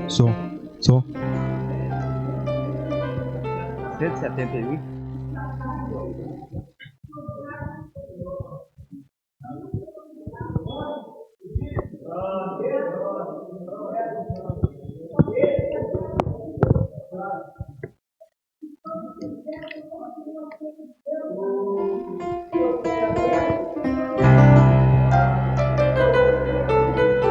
Som. 171.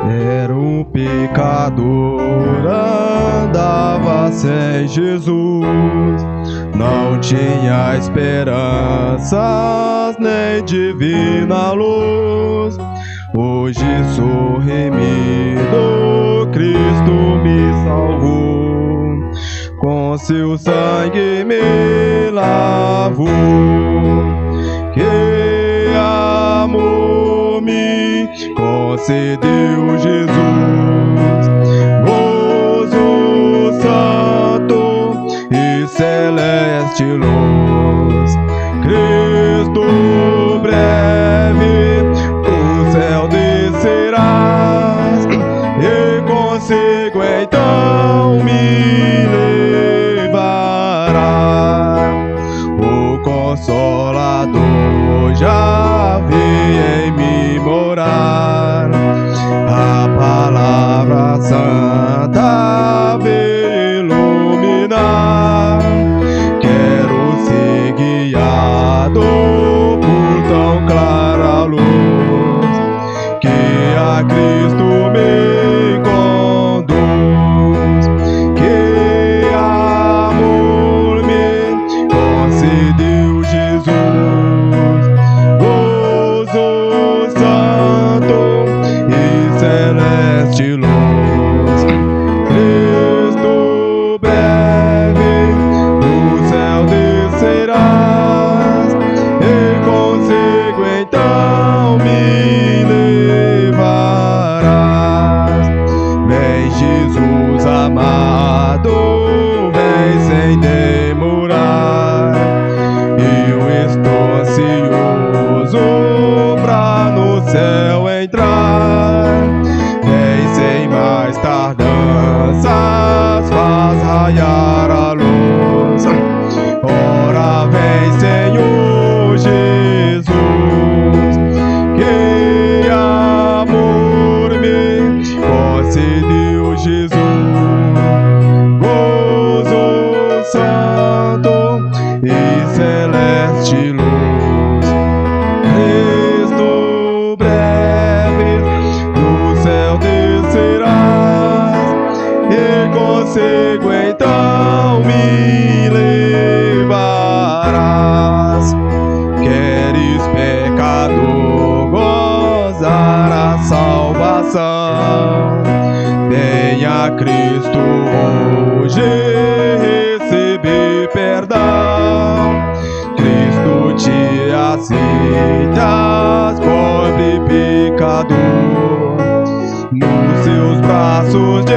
Era um pecador, andava sem Jesus, não tinha esperanças nem divina luz. Hoje sou remido, Cristo me salvou, com seu sangue me lavou. Que amor me concedeu Jesus, gozo santo e celeste luz. Cristo breve do céu descerás, e consigo então me levará. O Consolador já veio em mim morar, a palavra santa veio iluminar. Quero ser guiado por tão clara luz, que a Cristo me conduz. Que amor me concedeu Jesus, gozo santo e celeste luz. Cristo breve do céu descerás, e consigo então me levarás. Vem Jesus amado, vem sem demorar, eu estou ansioso pra no céu entrar. Vem sem mais tardanças, faz raiar a luz. Ora vem, Senhor Jesus. Que amor me concedeu Jesus, gozo santo e celeste luz. Cristo breve do céu descerás, e consigo então me levarás. Queres, pecador, gozar a salvação, venha a Cristo hoje receber perdão. Cristo te aceitas, pobre pecador, nos seus braços de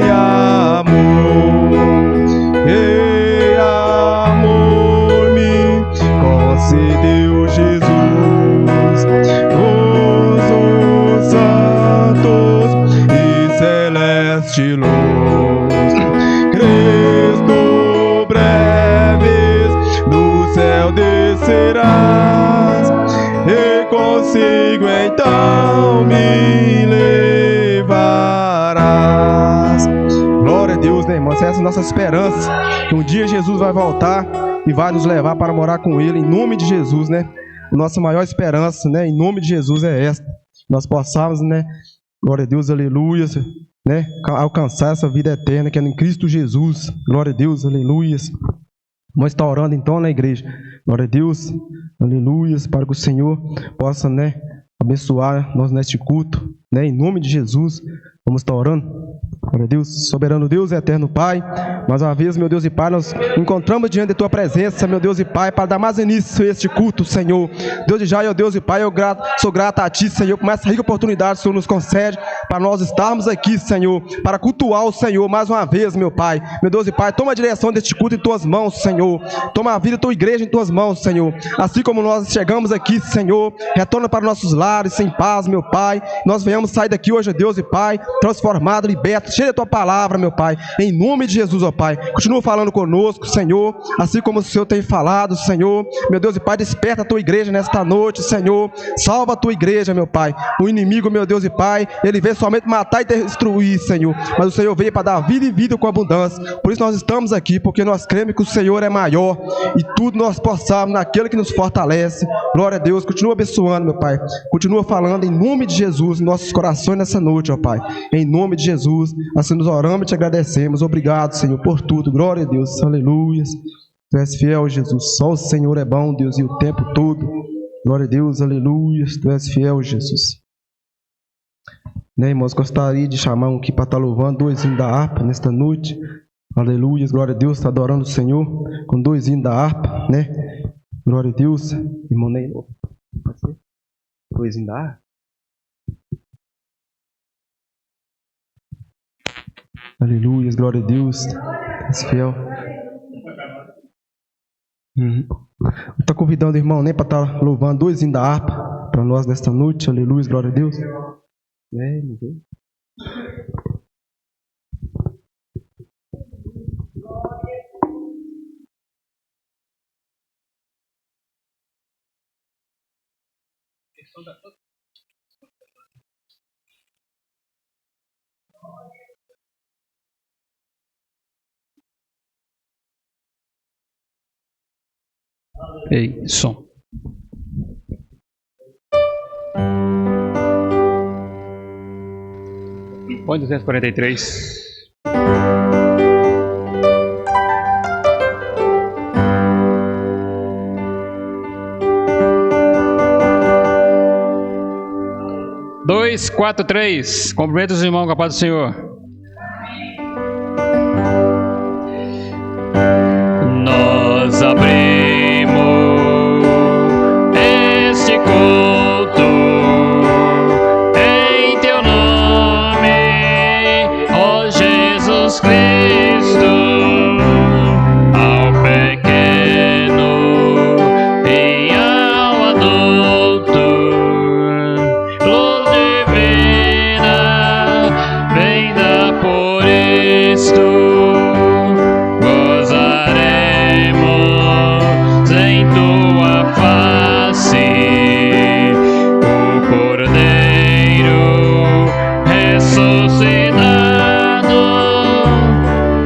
amor. E amor me concedeu Jesus, gozo santos e celeste luz. Cristo breves do céu descerás, e consigo então me levarás. Glória a Deus, né, irmãos? Essa é a nossa esperança, que um dia Jesus vai voltar e vai nos levar para morar com Ele, em nome de Jesus, né? Nossa maior esperança, né, em nome de Jesus é esta. Nós possamos, né, glória a Deus, aleluia, né, alcançar essa vida eterna que é em Cristo Jesus. Glória a Deus, aleluia. Vamos estar orando então na igreja. Glória a Deus, aleluia, para que o Senhor possa, né, abençoar nós neste culto, né, em nome de Jesus. Vamos estar orando. Glória a Deus, soberano Deus, eterno Pai. Mais uma vez, meu Deus e Pai, nós encontramos diante de Tua presença, meu Deus e Pai, para dar mais início a este culto, Senhor. Deus de Jair, Deus e Pai, eu sou grato a Ti, Senhor, por essa rica oportunidade que o Senhor nos concede para nós estarmos aqui, Senhor, para cultuar o Senhor mais uma vez, meu Pai. Meu Deus e Pai, toma a direção deste culto em Tuas mãos, Senhor. Toma a vida da Tua igreja em Tuas mãos, Senhor. Assim como nós chegamos aqui, Senhor, retorna para nossos lares sem paz, meu Pai. Nós venhamos sair daqui hoje, Deus e Pai, transformado, liberto, cheio da Tua palavra, meu Pai. Em nome de Jesus, ó Pai. Continua falando conosco, Senhor, assim como o Senhor tem falado, Senhor. Meu Deus e Pai, desperta a Tua igreja nesta noite, Senhor. Salva a Tua igreja, meu Pai. O inimigo, meu Deus e Pai, ele veio somente matar e destruir, Senhor. Mas o Senhor veio para dar vida e vida com abundância. Por isso nós estamos aqui, porque nós cremos que o Senhor é maior e tudo nós possamos naquele que nos fortalece. Glória a Deus. Continua abençoando, meu Pai. Continua falando em nome de Jesus em nossos corações nessa noite, ó Pai. Em nome de Jesus, assim nos oramos e te agradecemos. Obrigado, Senhor, por tudo. Glória a Deus. Aleluia. Tu és fiel, Jesus. Só o Senhor é bom, Deus, e o tempo todo. Glória a Deus. Aleluia. Tu és fiel, Jesus. Né, irmãos, gostaria de chamar um aqui para estar louvando, dois hinos da harpa nesta noite. Aleluia, glória a Deus, está adorando o Senhor com dois hinos da harpa, né? Glória a Deus, irmão Ney. Dois hinos da harpa. Aleluia, glória a Deus, és fiel. Estou convidando o irmão Ney para estar louvando dois hinos da harpa para nós nesta noite. Aleluia, glória a Deus. Meu Deus. Ei, som. Põe 243. Dois, quatro, três. Cumprimenta os irmãos com a paz do Senhor. Nós abrimos este culto em Teu nome, ó Jesus Cristo, ao pequeno e ao adulto. Luz divina, vem dar por isto. Gozaremos em Tua face, o Cordeiro ressuscitado,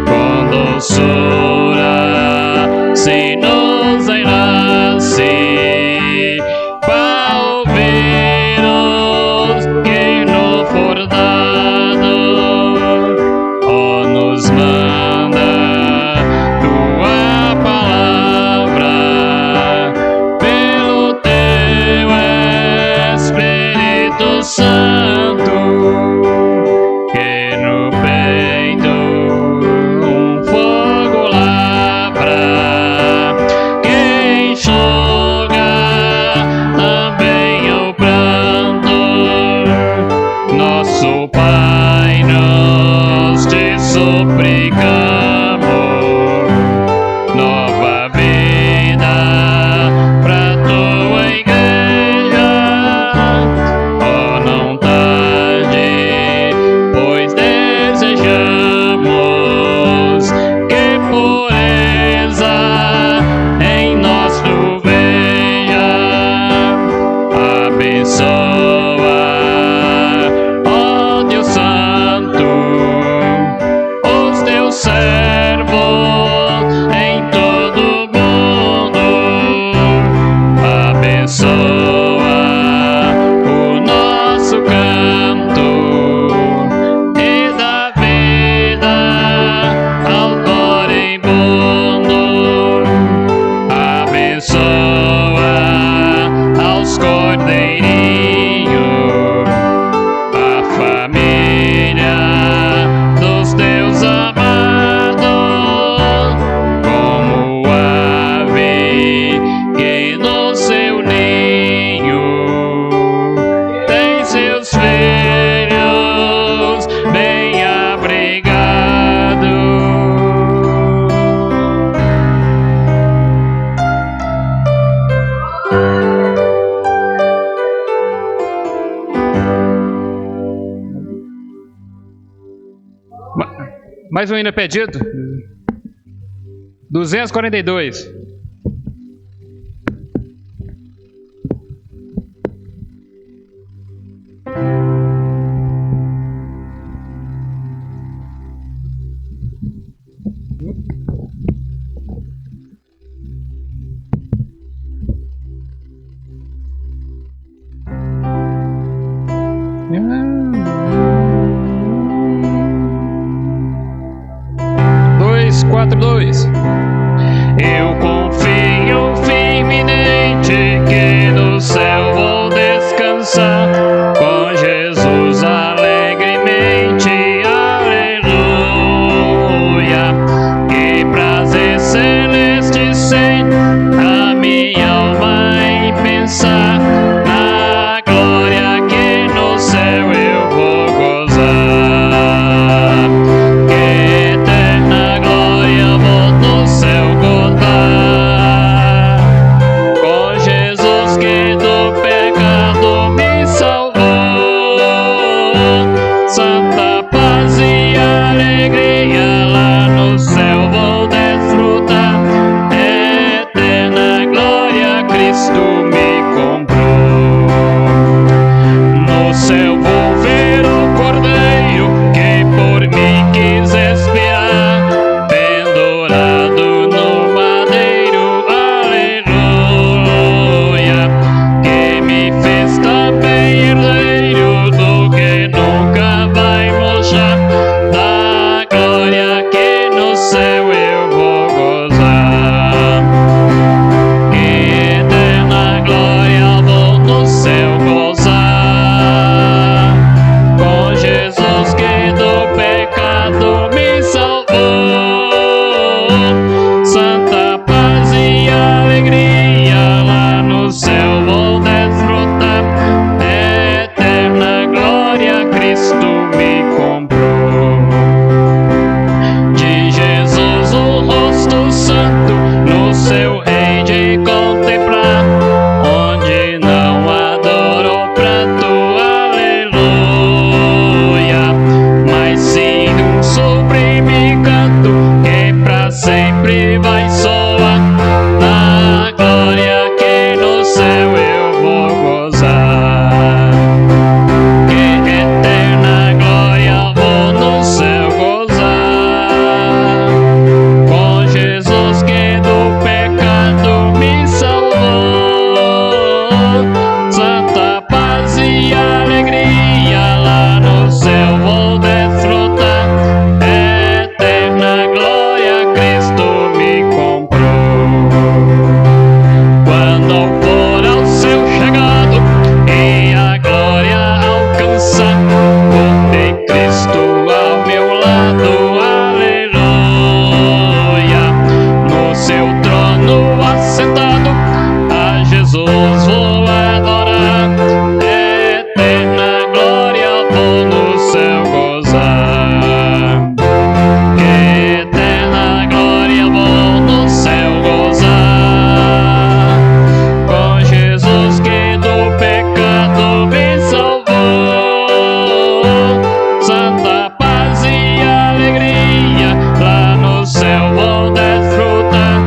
com doçura se nos enlace, para ouvi-los que não for dado. Ó, nos manda Tua palavra pelo Teu Espírito Santo, que no peito um fogo lavra, que enxuga também o pranto. Nosso Pai, nós te suplicamos nova vida pra Tua igreja. Oh, não tarde, pois desejamos que pureza em nós Tu veja. Abençoa, ó Deus Santo, os Teus servos em todo o mundo. Abençoa o nosso canto e dá vida ao moribundo. Abençoa aos cordeirinhos, a família do Mais um hino pedido. 242. Eu confio firmemente que no céu vou descansar com Jesus alegremente, aleluia. Que prazer celeste sem a minha alma em pensar na glória que no céu eu vou gozar. Que eterna glória vou no céu gozar, com Jesus que do pecado me salvou. Santa paz e alegria lá no céu vou desfrutar. Eterna glória Cristo me comprou. No céu vou ver o Cordeiro que por mim quis expiar, pendurado no madeiro, aleluia. Que me fez também herdeiro do que nunca vai murchar, da glória que no céu eu vou gozar. Que eterna glória vou no céu gozar, com Jesus que do pecado me salvou. Santa paz e alegria lá no céu vou desfrutar. Eterna glória Cristo me comprou. De Jesus o rosto santo no seu rei de contemplar, onde não adoro o pranto, aleluia, mas sim um sublime canto que pra sempre vai soar, na glória que no céu eu vou gozar. Que eterna glória vou no céu gozar, com Jesus que do pecado me salvou. Santa paz e alegria lá no céu vou desfrutar. Eterna glória Cristo me comprou. Quando for ao céu chegado e a glória alcançar, vou ter Cristo ao meu lado, aleluia. No seu trono assentado, a Jesus vou adorar. Eterna glória vou no céu gozar. Que eterna glória vou no céu gozar, com Jesus que do pecado me salvou. Santa paz e alegria lá no céu vou desfrutar.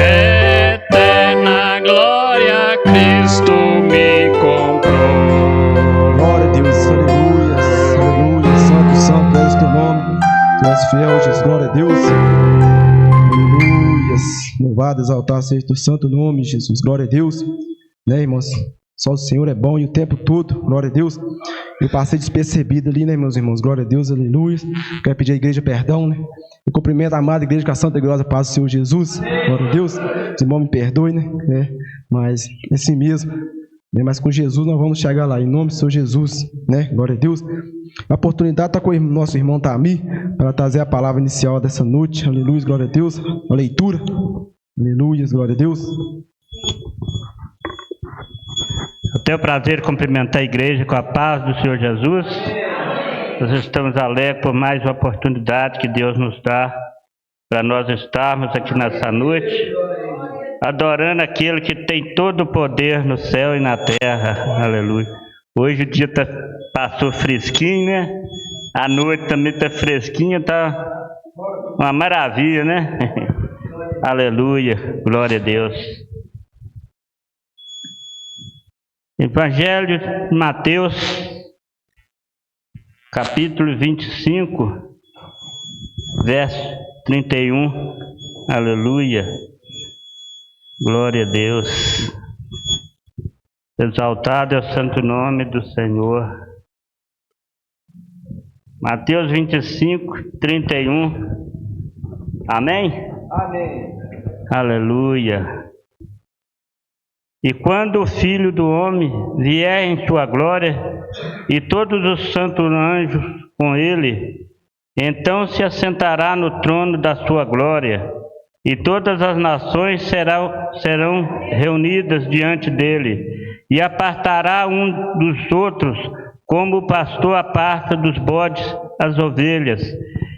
Eterna glória Cristo me comprou. Glória a Deus, aleluia, aleluia, santo, santo és teu nome, tu és fiel, Jesus, glória a Deus, aleluia, louvado, exaltado seja teu santo nome, Jesus, glória a Deus, né, irmãos, só o Senhor é bom e o tempo todo, glória a Deus. Eu passei despercebido ali, né, meus irmãos, glória a Deus, aleluia. Quero pedir à igreja perdão, né, eu cumprimento a amada igreja com a santa e gloriosa paz do Senhor Jesus, glória a Deus. Os irmãos me perdoem, né, mas é assim mesmo. Mas com Jesus nós vamos chegar lá, em nome do Senhor Jesus, né? Glória a Deus. A oportunidade está com o nosso irmão Tamir, para trazer a palavra inicial dessa noite, aleluia, glória a Deus, a leitura, aleluia, glória a Deus. Eu tenho o prazer de cumprimentar a igreja com a paz do Senhor Jesus. Nós estamos alegres por mais uma oportunidade que Deus nos dá para nós estarmos aqui nessa noite, adorando aquele que tem todo o poder no céu e na terra, aleluia. Hoje o dia passou fresquinho, né? A noite também está fresquinha, está uma maravilha, né? Aleluia, glória a Deus. Evangelho de Mateus, capítulo 25, verso 31. Aleluia, glória a Deus. Exaltado é o santo nome do Senhor. Mateus 25, 31. Amém? Amém. Aleluia. E quando o Filho do Homem vier em sua glória, e todos os santos anjos com ele, então se assentará no trono da sua glória, e todas as nações serão reunidas diante dele, e apartará um dos outros, como o pastor aparta dos bodes as ovelhas,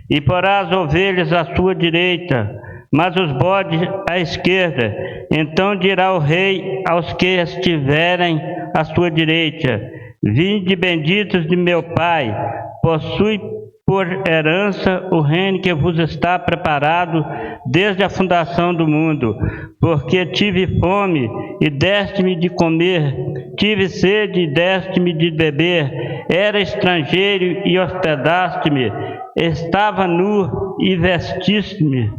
e porá as ovelhas à sua direita, mas os bodes à esquerda. Então dirá o rei aos que estiverem à sua direita: vinde benditos de meu Pai, possui por herança o reino que vos está preparado desde a fundação do mundo. Porque tive fome e deste-me de comer, tive sede e deste-me de beber, era estrangeiro e hospedaste-me, estava nu e vestiste-me,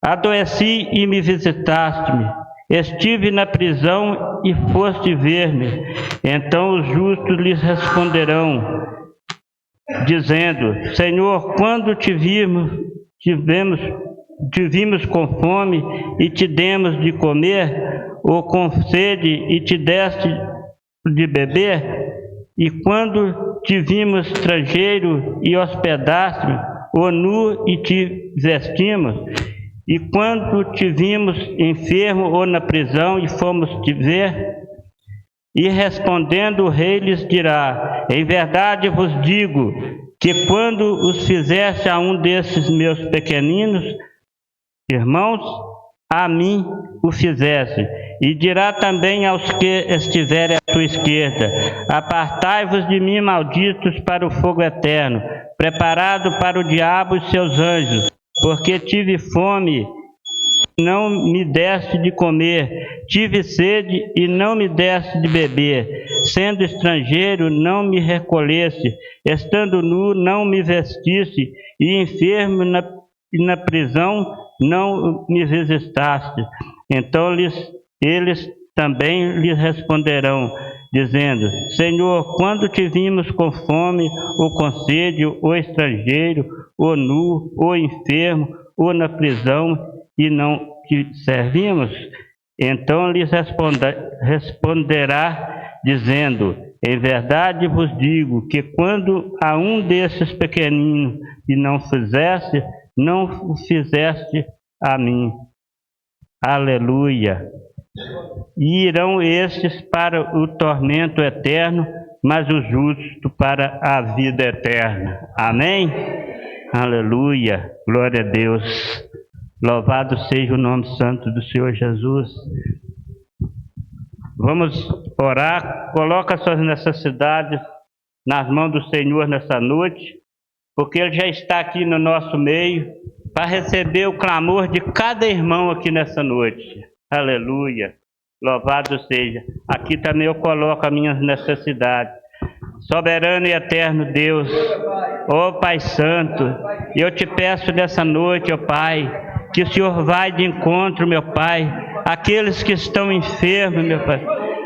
adoeci e me visitaste-me, estive na prisão e foste ver-me. Então os justos lhes responderão, dizendo: Senhor, quando te vimos com fome e te demos de comer, ou com sede e te deste de beber? E quando te vimos estrangeiro e hospedaste-me, ou nu e te vestimos? E quando te vimos enfermo ou na prisão e fomos te ver? E respondendo o rei lhes dirá: em verdade vos digo que quando os fizeste a um desses meus pequeninos irmãos, a mim o fizeste. E dirá também aos que estiverem à tua esquerda: apartai-vos de mim, malditos, para o fogo eterno, preparado para o diabo e seus anjos. Porque tive fome, não me deste de comer, tive sede e não me deste de beber, sendo estrangeiro, não me recolheste, estando nu, não me vestiste, e enfermo na prisão, não me visitaste. Então eles também lhes responderão, dizendo: Senhor, quando te vimos com fome, ou com sede, ou estrangeiro, ou nu, ou enfermo, ou na prisão, e não te servimos? Então lhes responderá, dizendo: em verdade vos digo que quando a um desses pequeninos e não fizeste, não o fizeste a mim. Aleluia. E irão estes para o tormento eterno, mas os justos para a vida eterna. Amém? Aleluia. Glória a Deus. Louvado seja o nome santo do Senhor Jesus. Vamos orar. Coloca suas necessidades nas mãos do Senhor nessa noite, porque Ele já está aqui no nosso meio para receber o clamor de cada irmão aqui nessa noite. Aleluia. Louvado seja. Aqui também eu coloco as minhas necessidades. Soberano e eterno Deus, ó Pai Santo, eu te peço nessa noite, ó Pai, que o Senhor vai de encontro, meu Pai, aqueles que estão enfermos, meu Pai.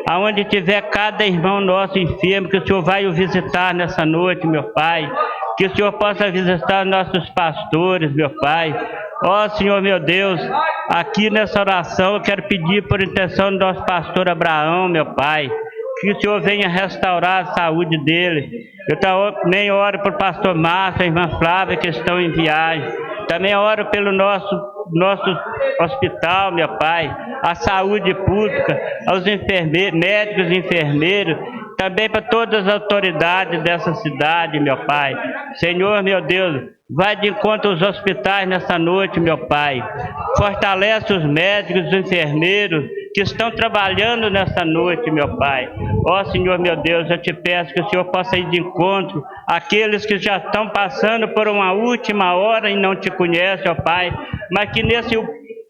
Aonde tiver cada irmão nosso enfermo, que o Senhor vai o visitar nessa noite, meu Pai. Que o Senhor possa visitar nossos pastores, meu Pai. Ó Senhor, meu Deus, aqui nessa oração eu quero pedir por intenção do nosso pastor Abraão, meu Pai, que o Senhor venha restaurar a saúde dele. Eu também oro por pastor Márcio, a irmã Flávia, que estão em viagem. Também oro pelo nosso hospital, meu Pai, a saúde pública, aos médicos e enfermeiros, também para todas as autoridades dessa cidade, meu Pai. Senhor, meu Deus, vai de encontro aos hospitais nessa noite, meu Pai. Fortalece os médicos, os enfermeiros que estão trabalhando nessa noite, meu Pai. Ó Senhor, meu Deus, eu te peço que o Senhor possa ir de encontro àqueles que já estão passando por uma última hora e não te conhecem, ó Pai, mas que nesse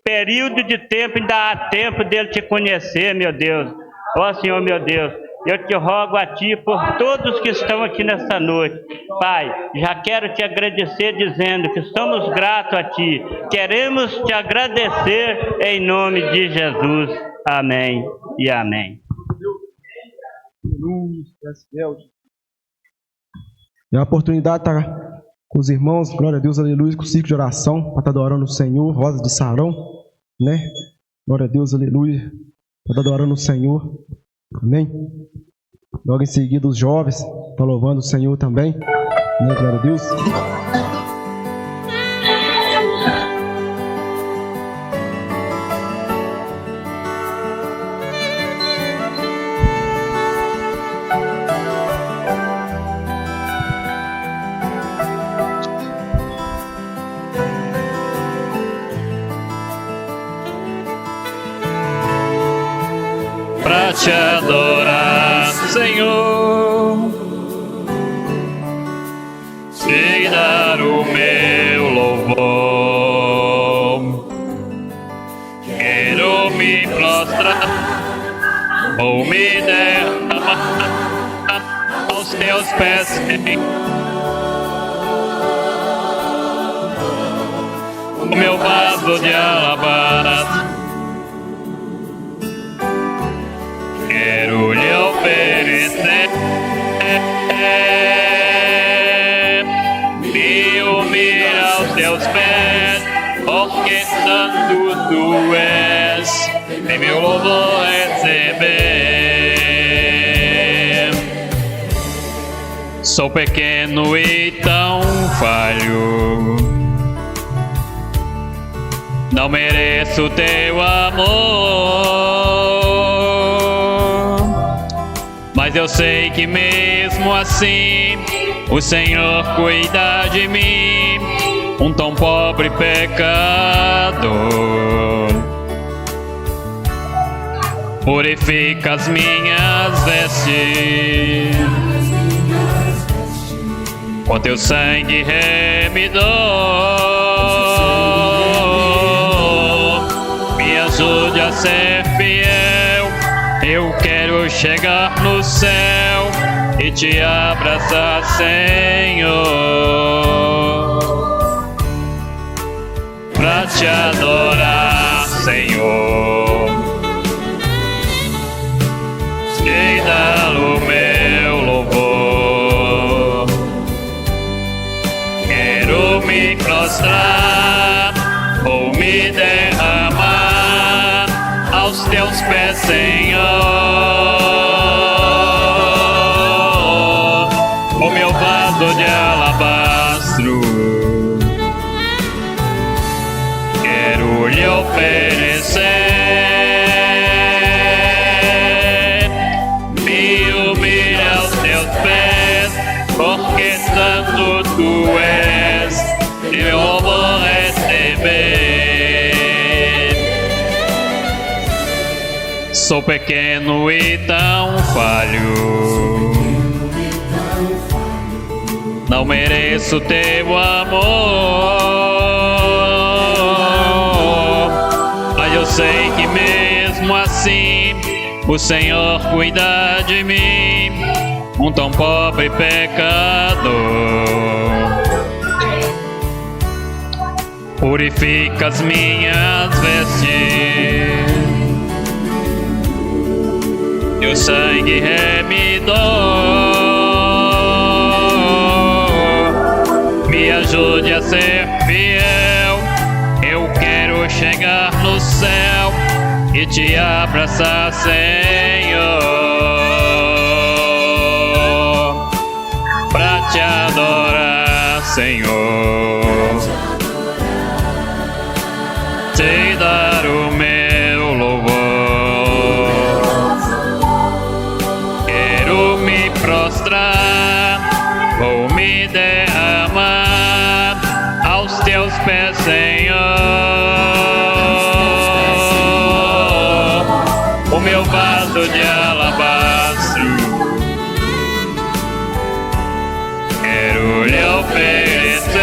período de tempo ainda há tempo dele te conhecer, meu Deus. Ó Senhor, meu Deus, eu te rogo a Ti por todos que estão aqui nessa noite. Pai, já quero te agradecer dizendo que estamos gratos a Ti. Queremos te agradecer em nome de Jesus. Amém e amém. É a oportunidade de estar com os irmãos, glória a Deus, aleluia, com o ciclo de oração, para estar adorando o Senhor, Rosa de Sarão, né? Glória a Deus, aleluia, para estar adorando o Senhor, amém? Logo em seguida, os jovens estão louvando o Senhor também, né? Glória a Deus. Pra te adorar, Senhor, te dar o meu louvor. Quero me prostrar ou me derramar aos teus pés, Senhor. O meu vaso de alabastro quero lhe oferecer, me humilhar aos teus pés, porque santo tu és, em meu louvor receber. Sou pequeno e tão falho, não mereço teu amor, mas eu sei que mesmo assim o Senhor cuida de mim, um tão pobre pecador. Purifica as minhas vestes, com teu sangue remidor, me ajude a ser fiel. Eu quero chegar no céu e te abraçar, Senhor, pra te adorar, Senhor, te dar o meu louvor. Quero me prostrar ou me derramar aos teus pés, Senhor. O meu vaso de alabastro quero lhe oferecer, me humilhar aos teus pés, porque santo tu és, e eu vou receber. Sou pequeno e tão falho, não mereço teu amor, mas eu sei que mesmo assim o Senhor cuida de mim, um tão pobre pecador. Purifica as minhas vestes, e o sangue remidor, me ajude a ser fiel. Eu quero chegar no céu e te abraçar, Senhor, pra te adorar, Senhor, te dar o meu louvor. Quero pés, Senhor, o meu vaso de alabastro. Quero lhe oferecer,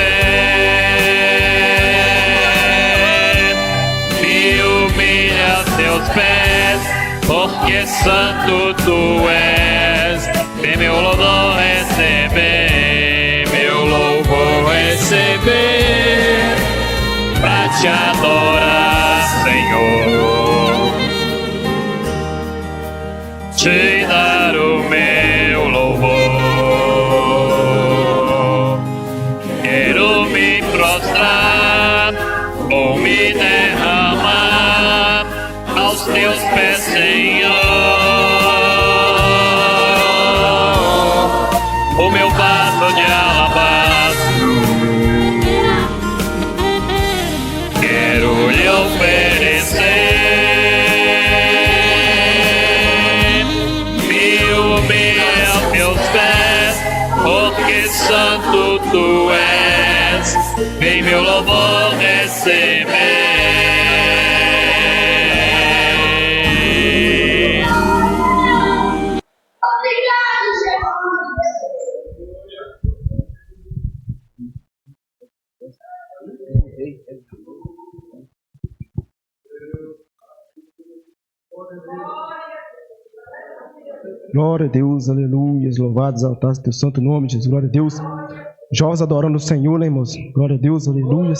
me humilha a teus pés, porque santo tu és. Vem meu louvor receber, meu louvor receber, pra te adorar, Senhor, te dar o meu louvor. Quero me prostrar ou me derramar aos teus pés, Senhor, o meu vaso de alabastro. Quero lhe oferecer, me humilha aos teus pés, porque santo tu és. Vem meu louvor receber. Glória a Deus, aleluia, louvado, exaltado teu santo nome, Jesus, glória a Deus. Jovens adorando o Senhor, né, irmãos? Glória a Deus, aleluia.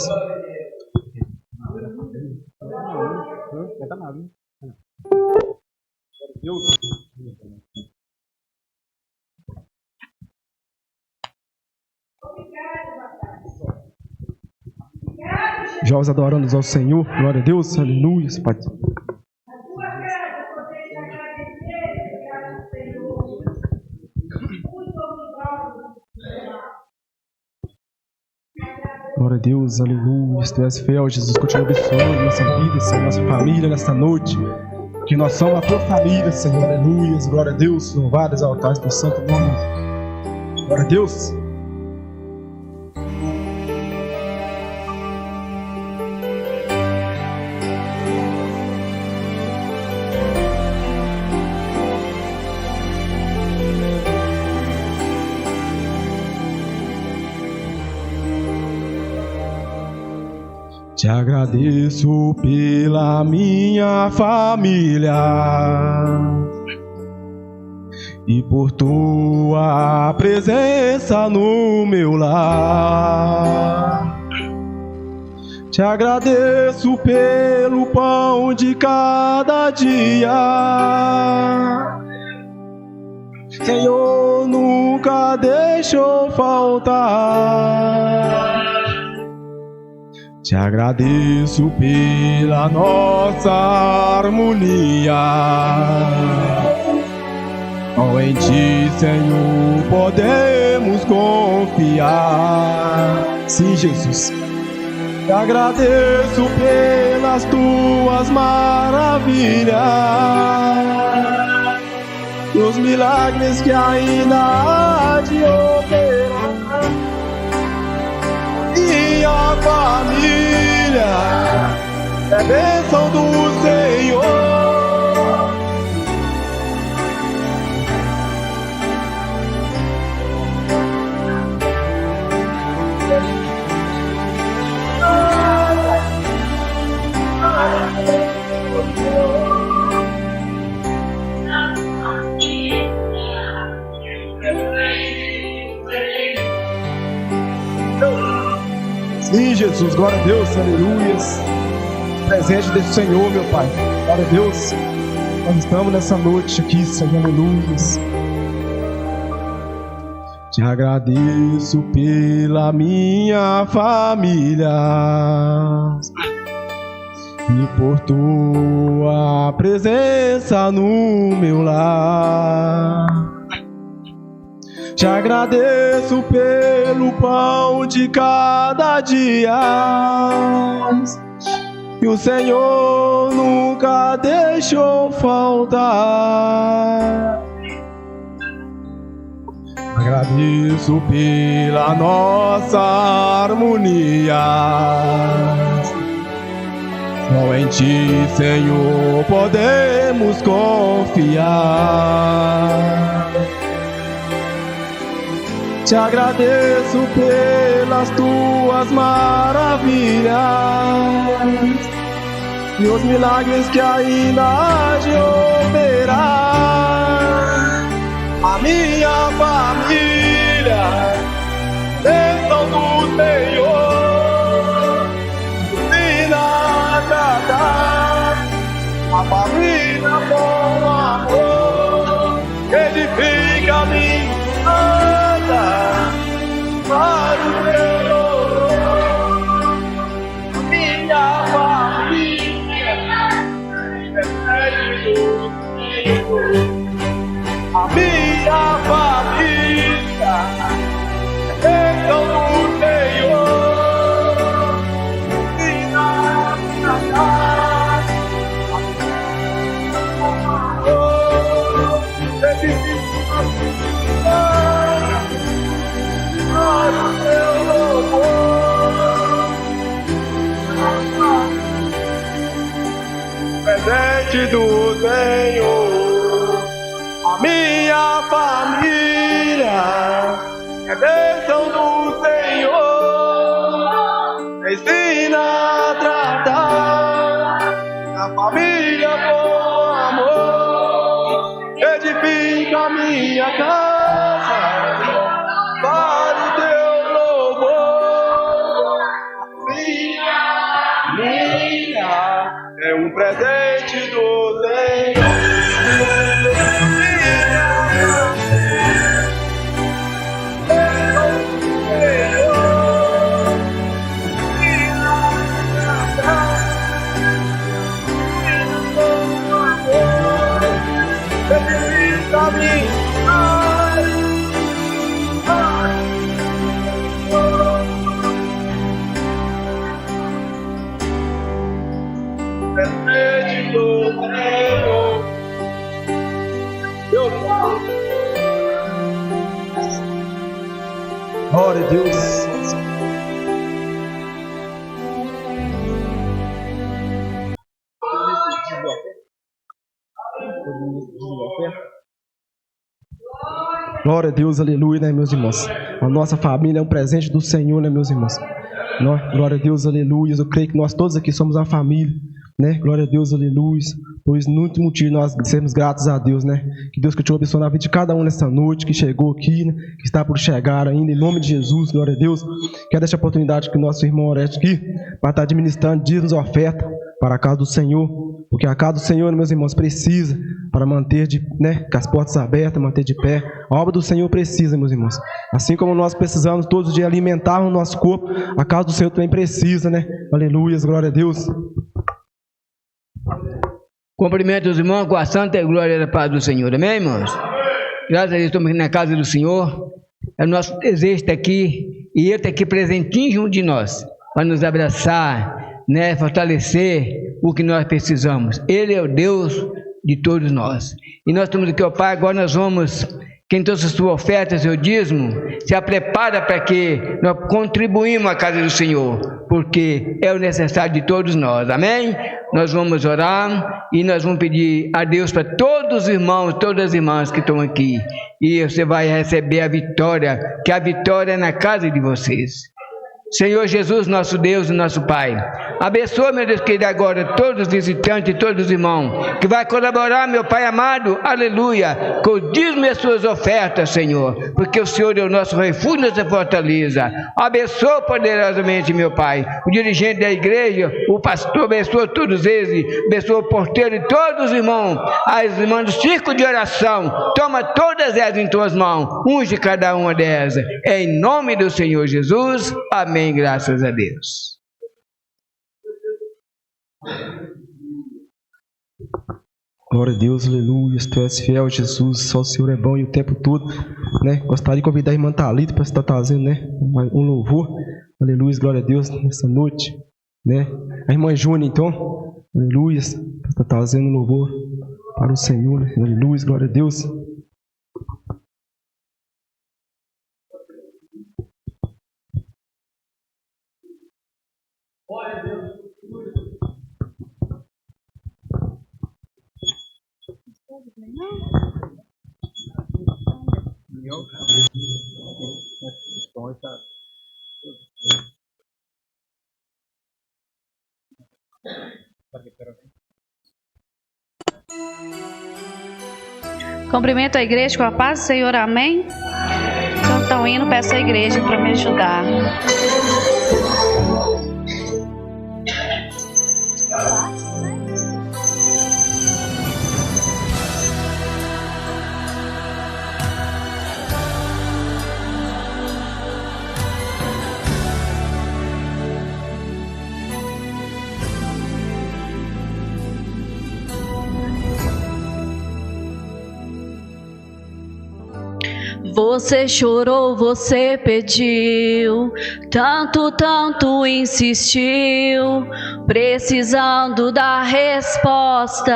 Jovens adorando ao Senhor, glória a Deus, aleluia, Pai. Glória a Deus, aleluia. Tu és fiel, Jesus. Continua abençoando nossa vida, Senhor, nossa família nesta noite. Que nós somos a tua família, Senhor, aleluia. Glória a Deus, louvado, exaltado teu santo nome. Glória a Deus. Te agradeço pela minha família e por tua presença no meu lar. Te agradeço pelo pão de cada dia, Senhor, nunca deixou faltar. Te agradeço pela nossa harmonia. Oh, em ti, Senhor, podemos confiar. Sim, Jesus. Te agradeço pelas tuas maravilhas, os milagres que ainda há de operar. Minha família é bênção do Senhor. Sim, Jesus, glória a Deus, aleluias. Presente desse Senhor, meu Pai, glória a Deus. Nós estamos nessa noite aqui, Senhor, aleluias. Te agradeço pela minha família e por tua presença no meu lar. Te agradeço pelo pão de cada dia, que o Senhor nunca deixou faltar. Agradeço pela nossa harmonia. Só em Ti, Senhor, podemos confiar. Te agradeço pelas Tuas maravilhas e os milagres que ainda há de operar. A minha família, bênção do Senhor, ensina a tratar. A família com amor, edifica a minha casa para o Teu louvor. Minha família, recebe do Senhor. A minha família, bênção do Senhor, ensina a tratar. Para o Teu louvor, presente do Senhor. A minha família é bênção do Senhor, ensina a tratar a família com amor, edifica a minha casa para o Teu louvor. Minha família é um presente do Senhor. Glória a Deus. Glória a Deus, aleluia, né, meus irmãos? A nossa família é um presente do Senhor, né, meus irmãos? Glória a Deus, aleluia. Eu creio que nós todos aqui somos uma família, né? Glória a Deus, aleluia. Pois no último dia nós sermos gratos a Deus, né? Que Deus continue abençoando a vida de cada um nessa noite, que chegou aqui, né? Que está por chegar ainda, em nome de Jesus, glória a Deus. Quero deixar a oportunidade que o nosso irmão Oreste aqui vai estar administrando dízimos e oferta para a casa do Senhor, porque a casa do Senhor, meus irmãos, precisa para manter com as portas abertas, manter de pé. A obra do Senhor precisa, meus irmãos. Assim como nós precisamos todos os dias alimentar o nosso corpo, a casa do Senhor também precisa, né? Aleluia, glória a Deus. Cumprimento os irmãos com a santa glória da paz do Senhor, amém, irmãos? Graças a Deus, estamos aqui na casa do Senhor. É o nosso desejo estar aqui, e Ele está aqui presentinho junto de nós, para nos abraçar, né, fortalecer o que nós precisamos. Ele é o Deus de todos nós. E nós estamos aqui, ó Pai, agora nós vamos, quem trouxe a sua oferta, seu dízimo, se prepara para que nós contribuímos à casa do Senhor, porque é o necessário de todos nós, amém? Nós vamos orar e nós vamos pedir a Deus para todos os irmãos, todas as irmãs que estão aqui, e você vai receber a vitória, que a vitória é na casa de vocês. Senhor Jesus, nosso Deus e nosso Pai, abençoa, meu Deus querido, agora todos os visitantes e todos os irmãos que vai colaborar, meu Pai amado, aleluia, com o dízimo e as suas ofertas, Senhor, porque o Senhor é o nosso refúgio, nossa fortaleza. Abençoa poderosamente, meu Pai, o dirigente da igreja, o pastor, abençoa todos eles, abençoa o porteiro e todos os irmãos, as irmãs do círculo de oração, toma todas elas em tuas mãos, unge cada uma delas, em nome do Senhor Jesus, amém. Amém, graças a Deus. Glória a Deus, aleluia. Tu és fiel, Jesus. Só o Senhor é bom e o tempo todo, né? Gostaria de convidar a irmã Thalita para estar trazendo, né, um louvor. Aleluia, glória a Deus nessa noite, né? A irmã Júnia, então, aleluia, está trazendo um louvor para o Senhor, né? Aleluia, glória a Deus. Cumprimento a igreja com a paz do Senhor, amém? Então, estão indo, peço à igreja para me ajudar. Você chorou, você pediu, tanto insistiu, precisando da resposta.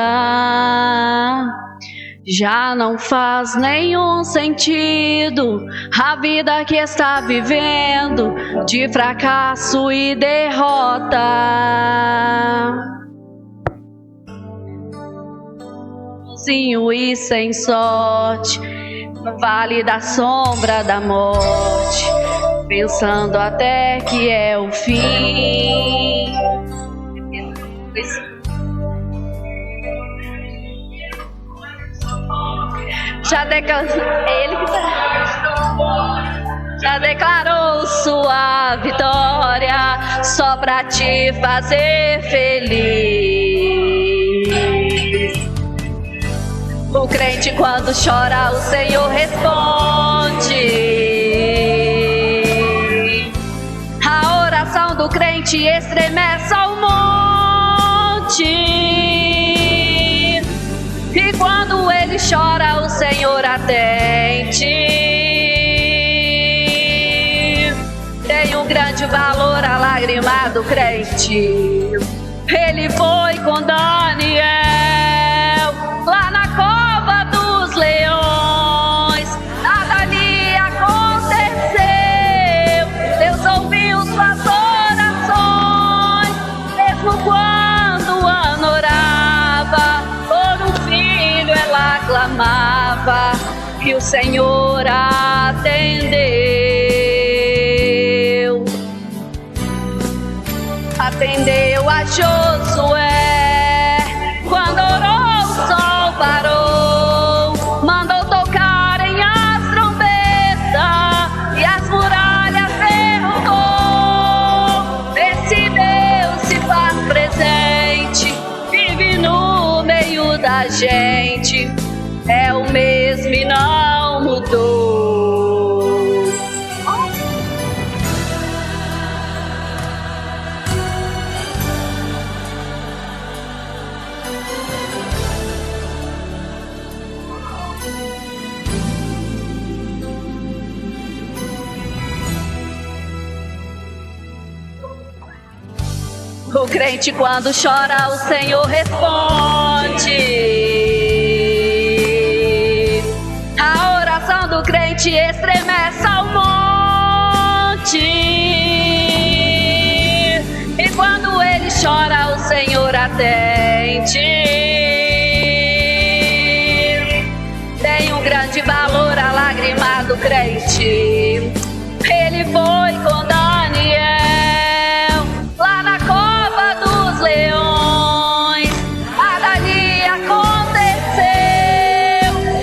Já não faz nenhum sentido a vida que está vivendo, de fracasso e derrota. Sozinho e sem sorte, no vale da sombra da morte, pensando até que é o fim. Já declarou sua vitória, só pra te fazer feliz. O crente quando chora, o Senhor responde. A oração do crente estremece ao monte. E quando ele chora, o Senhor atende. Tem um grande valor a lágrima do crente. Ele foi com Daniel lá na cova dos leões. Nada lhe aconteceu. Deus ouviu suas orações. Mesmo quando Ana orava por um filho, ela clamava e o Senhor atendeu. Atendeu a Josué quando orou, o sol parou, mandou tocarem as trombetas e as muralhas derrubou. Esse Deus se faz presente, vive no meio da gente, é o mesmo e não mudou. O crente quando chora, o Senhor responde. A oração do crente estremece ao monte. E quando ele chora, o Senhor atende. Tem um grande valor a lágrima do crente. Ele foi com Daniel lá na cova dos leões. Nada lhe aconteceu.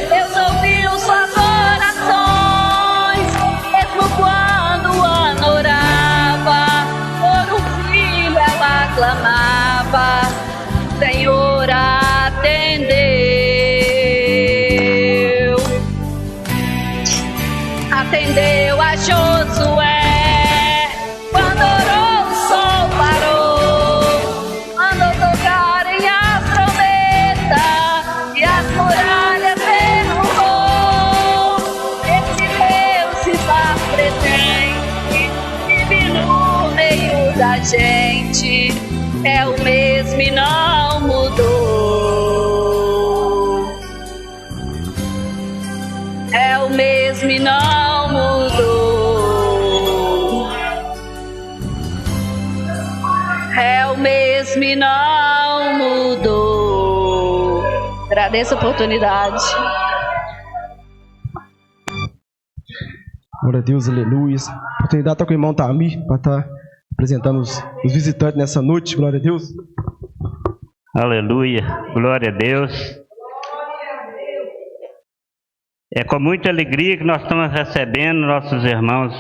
Deus ouviu suas orações. Mesmo quando Ana orava por um filho, ela clamava, o Senhor atendeu. Atendeu a Josué quando orou, o sol parou, mandou tocarem as trombetas e as muralhas derrubou. Esse Deus se faz presente, vive no meio da gente, é o mesmo e não mudou. É o mesmo e não mudou. o mesmo e não mudou. Agradeço a oportunidade. Glória a Deus, aleluia. A oportunidade está com o irmão Tamir para estar apresentando os visitantes nessa noite. Glória a Deus. Aleluia, glória a Deus. É com muita alegria que nós estamos recebendo nossos irmãos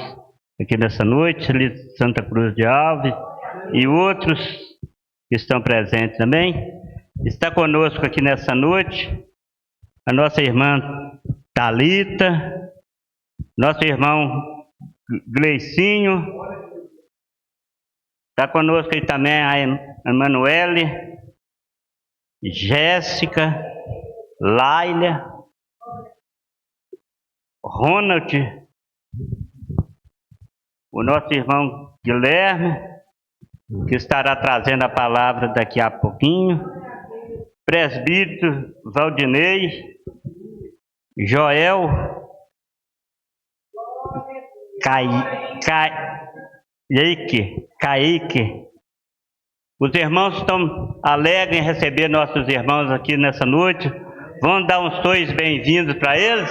aqui nessa noite, ali de Santa Cruz de Alves, e outros que estão presentes também. Está conosco aqui nessa noite a nossa irmã Thalita, nosso irmão Gleicinho, está conosco aí também a Emanuele, Jéssica, Laila, Ronald, o nosso irmão Guilherme, que estará trazendo a palavra daqui a pouquinho, presbítero Valdinei, Joel, Kaique. Os irmãos estão alegres em receber nossos irmãos aqui nessa noite. Vamos dar uns sois bem-vindos para eles?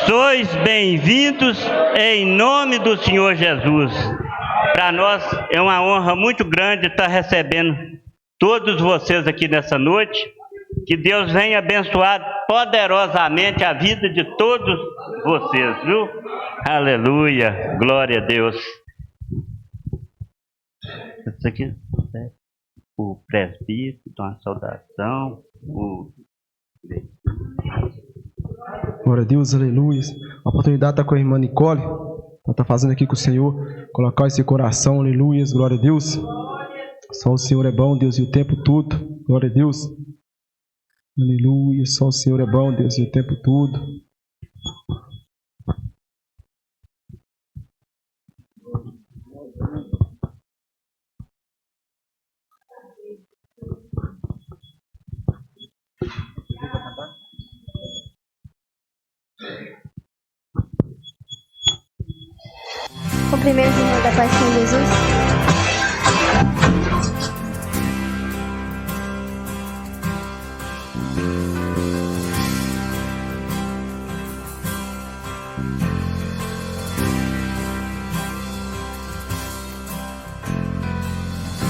Sois bem-vindos em nome do Senhor Jesus. Para nós é uma honra muito grande estar recebendo todos vocês aqui nessa noite. Que Deus venha abençoar poderosamente a vida de todos vocês, viu? Aleluia, glória a Deus. Isso aqui é o presbítero, uma saudação. Glória a Deus, aleluia. A oportunidade está com a irmã Nicole. Ela está fazendo aqui com o Senhor, colocar esse coração, aleluia, glória a Deus. Só o Senhor é bom, Deus, e o tempo todo. Glória a Deus. Aleluia, só o Senhor é bom, Deus, e o tempo todo. Cumprimentos, irmão da paz com Jesus.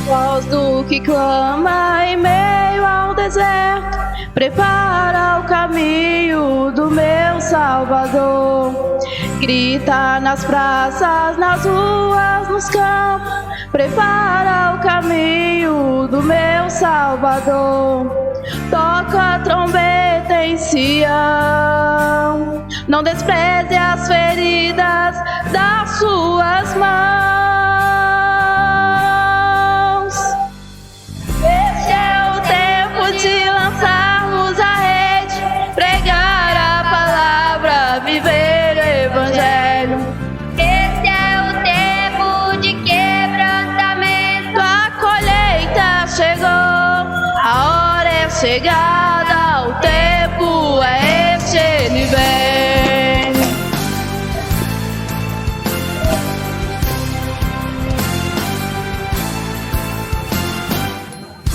Voz do que clama em meio ao deserto, prepara o caminho do meu Salvador. Grita nas praças, nas ruas, nos campos, prepara o caminho do meu Salvador. Toca a trombeta em Sião, não despreze as feridas das suas mãos. Este é o tempo de lançarmos a rede, pregar a palavra, viver o evangelho. Esse é o tempo de quebrantamento. A colheita chegou, a hora é chegada, o tempo é este, ele vem.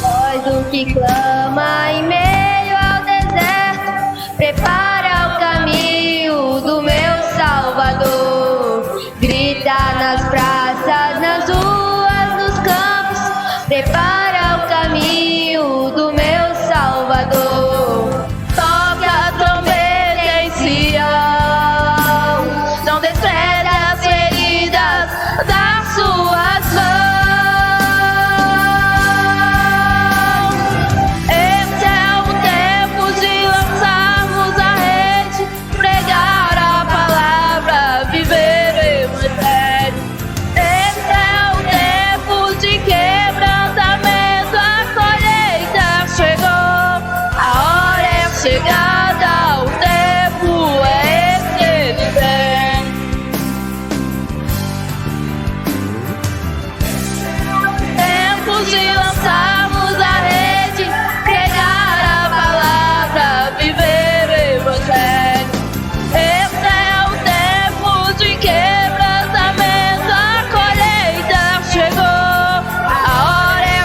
Voz do que clama em meio ao deserto, prepara o caminho do meu Salvador. Grita nas praças, nas ruas, nos campos, prepara o caminho do meu Salvador. Toca a trombeta em Sião, não despreze as feridas das suas mãos. Esse é o tempo de lançarmos a rede, pregar a palavra, viver o evangelho. Esse é o tempo de quebrantamento, a colheita chegou, a hora é chegada, o tempo é esse, ele vem. Tempo de lançarmos a rede, pregar a palavra, viver o evangelho. Esse é o tempo de quebrantamento, a colheita chegou, a hora é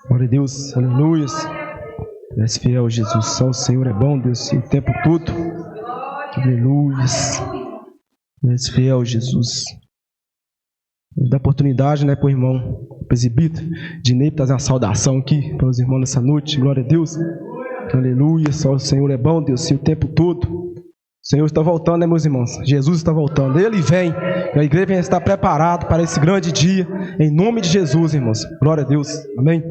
Glória a Deus, aleluia. És fiel, Jesus. Só o Senhor é bom, Deus, o tempo todo. Aleluia. És fiel, Jesus. Dá oportunidade, né, para o irmão presbítero Dinei trazer uma saudação aqui para os irmãos nessa noite. Glória a Deus. Aleluia. Só o Senhor é bom, Deus, o tempo todo. O Senhor está voltando, né, meus irmãos? Jesus está voltando. Ele vem. A igreja está preparada para esse grande dia. Em nome de Jesus, irmãos. Glória a Deus. Amém.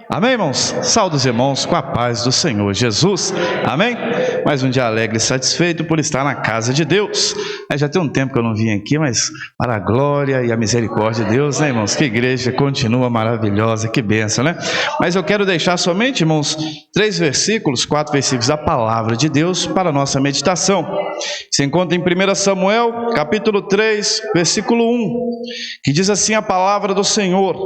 Amém, irmãos? Saúde os irmãos com a paz do Senhor Jesus. Amém? Mais um dia alegre e satisfeito por estar na casa de Deus. Já tem um tempo que eu não vim aqui, mas para a glória e a misericórdia de Deus, né, irmãos? Que igreja continua maravilhosa, que bênção, né? Mas eu quero deixar somente, irmãos, 4 versículos da palavra de Deus para a nossa meditação. Se encontra em 1 Samuel, capítulo 3, versículo 1, que diz assim a palavra do Senhor: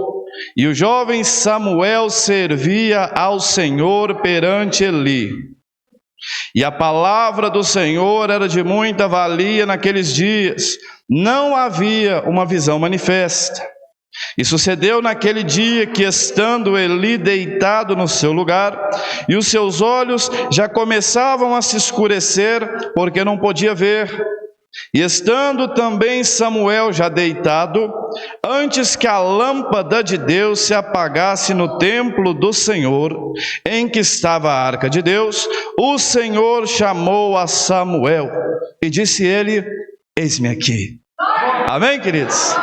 E o jovem Samuel servia ao Senhor perante Eli. E a palavra do Senhor era de muita valia naqueles dias. Não havia uma visão manifesta. E sucedeu naquele dia que, estando Eli deitado no seu lugar, e os seus olhos já começavam a se escurecer, porque não podia ver, e estando também Samuel já deitado, antes que a lâmpada de Deus se apagasse no templo do Senhor, em que estava a arca de Deus, o Senhor chamou a Samuel, e disse ele: eis-me aqui. Amém, queridos?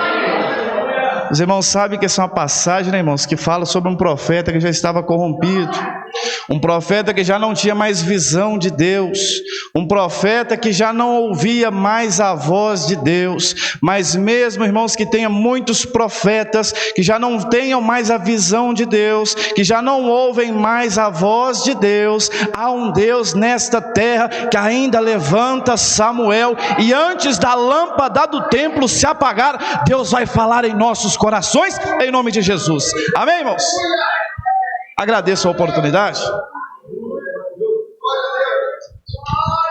Os irmãos sabem que essa é uma passagem, né, irmãos, que fala sobre um profeta que já estava corrompido, um profeta que já não tinha mais visão de Deus, um profeta que já não ouvia mais a voz de Deus. Mas mesmo, irmãos, que tenha muitos profetas que já não tenham mais a visão de Deus, que já não ouvem mais a voz de Deus, há um Deus nesta terra que ainda levanta Samuel, e antes da lâmpada do templo se apagar, Deus vai falar em nossos corações, em nome de Jesus. Amém, irmãos? Agradeço a oportunidade.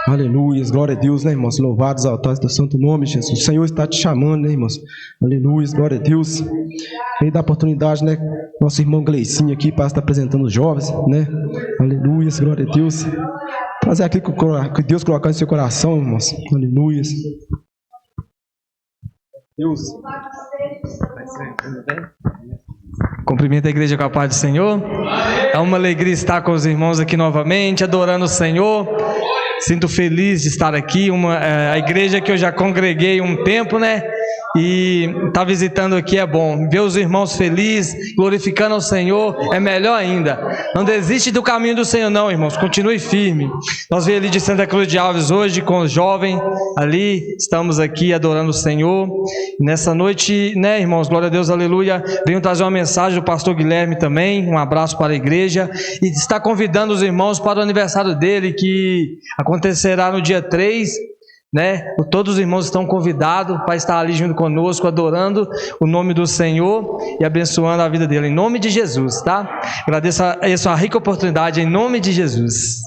Aleluia, glória a Deus, né, irmãos? Louvados altares do santo nome, Jesus. O Senhor está te chamando, né, irmãos? Aleluia, glória a Deus. Ele dá a oportunidade, né? Nosso irmão Gleicinho aqui para estar apresentando os jovens, né? Aleluia, glória a Deus. Trazer aquilo que Deus colocar em seu coração, irmãos. Aleluia. Deus. Cumprimento a igreja com a paz do Senhor. É uma alegria estar com os irmãos aqui novamente, adorando o Senhor. Sinto feliz de estar aqui. A igreja que eu já congreguei um tempo, né? E estar visitando aqui é bom. Ver os irmãos felizes, glorificando ao Senhor, é melhor ainda. Não desiste do caminho do Senhor não, irmãos. Continue firme. Nós viemos ali de Santa Cruz de Alves hoje com os jovens ali. Estamos aqui adorando o Senhor. Nessa noite, né, irmãos? Glória a Deus, aleluia. Venho trazer uma mensagem do pastor Guilherme também. Um abraço para a igreja. E está convidando os irmãos para o aniversário dele, que acontecerá no dia 3. Né? Todos os irmãos estão convidados para estar ali junto conosco, adorando o nome do Senhor e abençoando a vida dele, em nome de Jesus, tá? Agradeço a essa rica oportunidade, em nome de Jesus.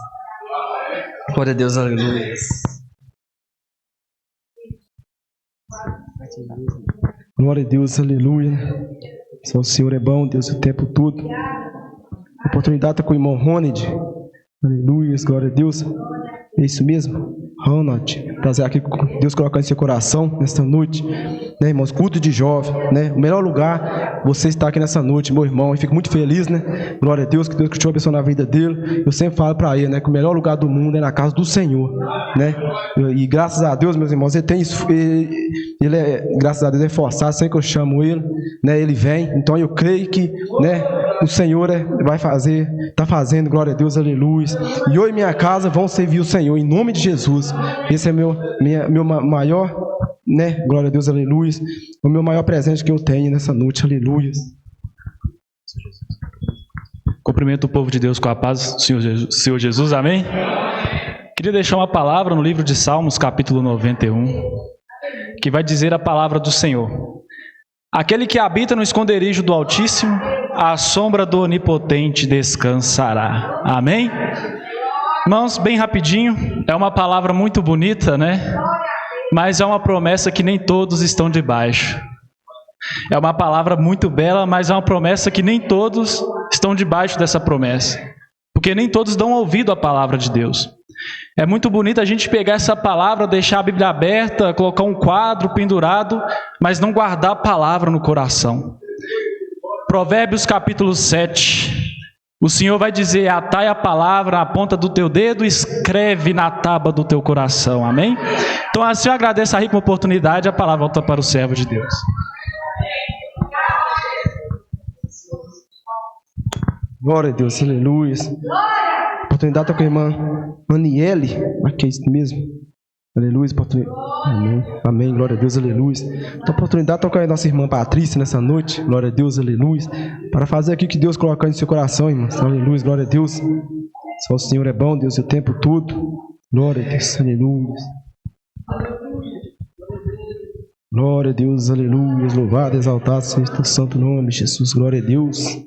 Glória a Deus, aleluia. Glória a Deus, aleluia. Só o Senhor é bom, Deus, o tempo todo. A oportunidade está com o irmão Ronald. Aleluia, glória a Deus. É isso mesmo, Ronald, trazer aqui que Deus colocar em seu coração nesta noite, né, irmãos? Culto de jovem, né? O melhor lugar, você está aqui nessa noite, meu irmão. Eu fico muito feliz, né? Glória a Deus, que Deus continue abençoando a vida dele. Eu sempre falo para ele, né, que o melhor lugar do mundo é na casa do Senhor, né? E graças a Deus, meus irmãos, ele tem isso, ele é, graças a Deus, é forçado, sempre que eu chamo ele, né? Ele vem. Então eu creio que, né, o Senhor vai fazer, está fazendo, glória a Deus, aleluia. E eu e minha casa vão servir o Senhor, em nome de Jesus. Esse é meu maior, né, glória a Deus, aleluia, o meu maior presente que eu tenho nessa noite, aleluia. Cumprimento o povo de Deus com a paz do Senhor Jesus, amém? Queria deixar uma palavra no livro de Salmos, capítulo 91, que vai dizer a palavra do Senhor: aquele que habita no esconderijo do Altíssimo, à sombra do Onipotente descansará. Amém? Irmãos, bem rapidinho, é uma palavra muito bonita, né? Mas é uma promessa que nem todos estão debaixo. É uma palavra muito bela, mas é uma promessa que nem todos estão debaixo dessa promessa. Porque nem todos dão ouvido à palavra de Deus. É muito bonito a gente pegar essa palavra, deixar a Bíblia aberta, colocar um quadro pendurado, mas não guardar a palavra no coração. Provérbios capítulo 7. O Senhor vai dizer: atai a palavra na ponta do teu dedo, escreve na tábua do teu coração. Amém? Então assim eu agradeço a rica oportunidade, a palavra volta para o servo de Deus. Glória a Deus, aleluia. Oportunidade com a irmã Aniele. Aqui é isso mesmo. Aleluia, oportunidade. Amém. Amém, glória a Deus, aleluia. Então, oportunidade de tocar a nossa irmã Patrícia nessa noite. Glória a Deus, aleluia. Para fazer aqui o que Deus colocou em seu coração, irmãos. Aleluia, glória a Deus. Só o Senhor é bom, Deus, o tempo todo. Glória a Deus, aleluia. Glória a Deus, aleluia. Louvado, exaltado seja o teu santo nome, Jesus. Glória a Deus.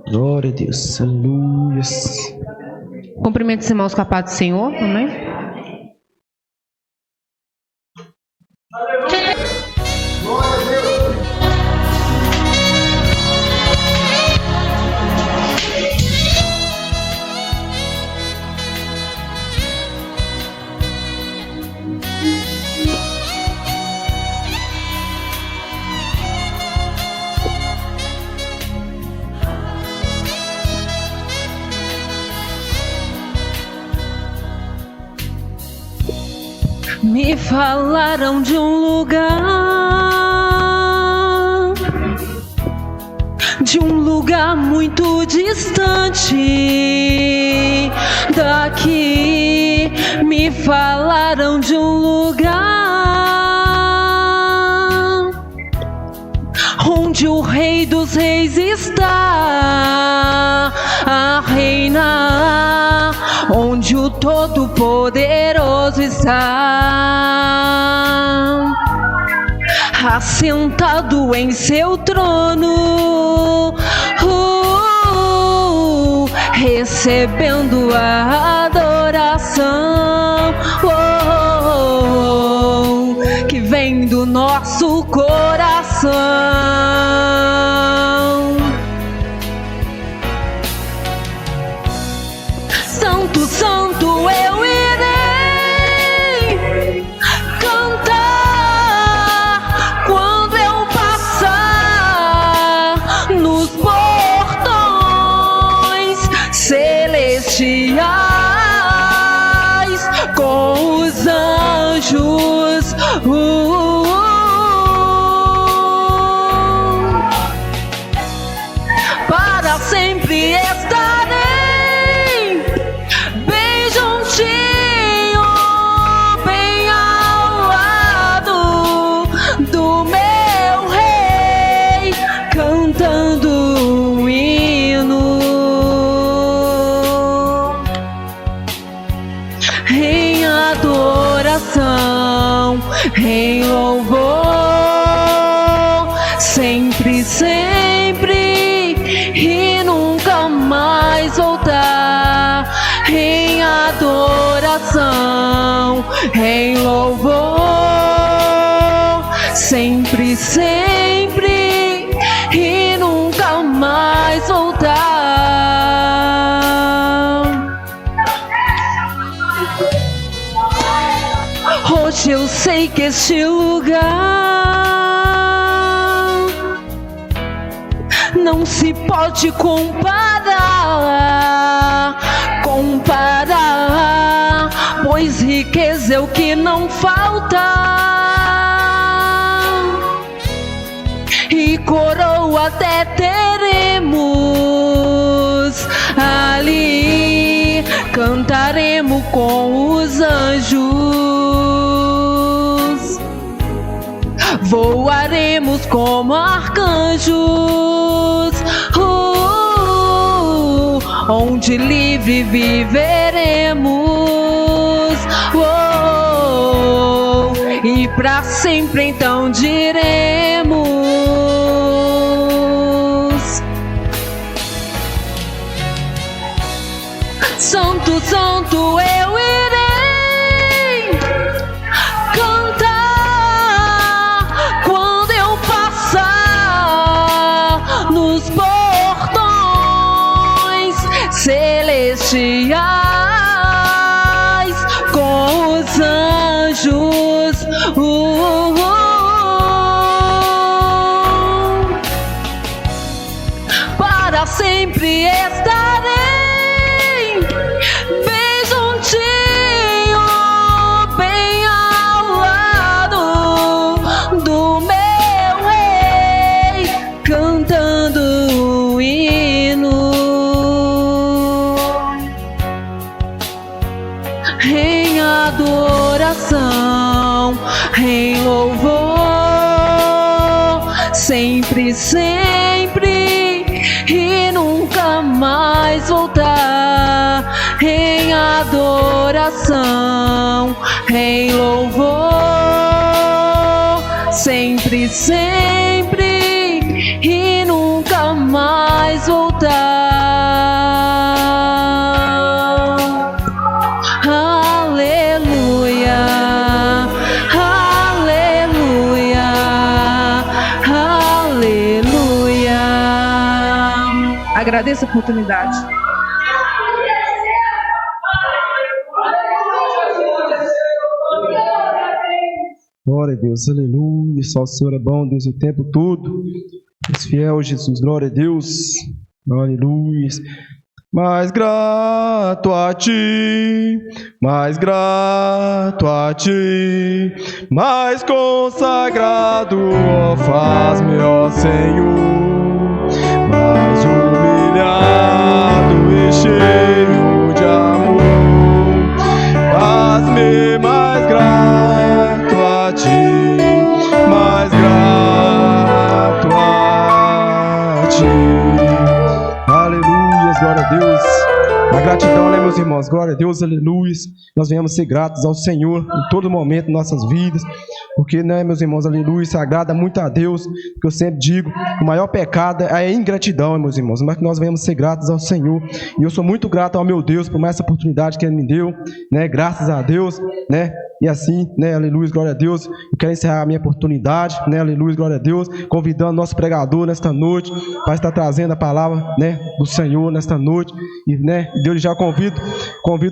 Glória a Deus, aleluia. Cumprimento os irmãos com a paz do Senhor, amém? Me falaram de um lugar muito distante daqui. Me falaram de um lugar onde o Rei dos Reis está a reinar, onde o Todo-Poderoso está assentado em seu trono, recebendo a adoração que vem do nosso coração. Santo, santo, eu irei cantar quando eu passar nos portões celestiais com os anjos. Para sempre estarei bem juntinho, bem ao lado do meu Rei, cantando um hino em adoração, em louvor, sempre, sempre e nunca mais voltar. Em adoração, em louvor, sempre, sempre e nunca mais voltar. Hoje eu sei que este lugar não se pode comparar, pois riqueza é o que não falta e coroa até teremos ali, cantaremos com os anjos, voaremos como arcanjos, onde livre viveremos, e para sempre então diremos: Santo, santo eu irei cantar quando eu passar nos portões celestiais com os anjos. Para sempre estarei bem juntinho, bem ao lado do meu rei, cantando um hino em adoração, em louvor, sempre, sempre e nunca mais voltar, em adoração, em louvor, sempre, sempre e nunca mais voltar. Aleluia, aleluia, aleluia. Agradeço a oportunidade. Glória a Deus, aleluia. Só o Senhor é bom, Deus, o tempo todo. És fiel, Jesus, glória a Deus, aleluia. Mais grato a ti, mais grato a ti, mais consagrado, ó, faz-me, ó Senhor, mais humilhado e cheio de amor, faz-me mais grato a ti, mais grato a ti. Aleluia, glória a Deus. A gratidão, né, meus irmãos? Glória a Deus, aleluia. Nós venhamos ser gratos ao Senhor em todo momento de nossas vidas, porque, né, meus irmãos, aleluia, isso agrada muito a Deus, porque eu sempre digo, o maior pecado é a ingratidão, meus irmãos, mas que nós venhamos ser gratos ao Senhor, e eu sou muito grato ao meu Deus por mais essa oportunidade que Ele me deu, né, graças a Deus, né, e assim, né, aleluia, glória a Deus, eu quero encerrar a minha oportunidade, né, aleluia, glória a Deus, convidando nosso pregador nesta noite, para estar trazendo a palavra, né, do Senhor nesta noite, e, né, Deus já convido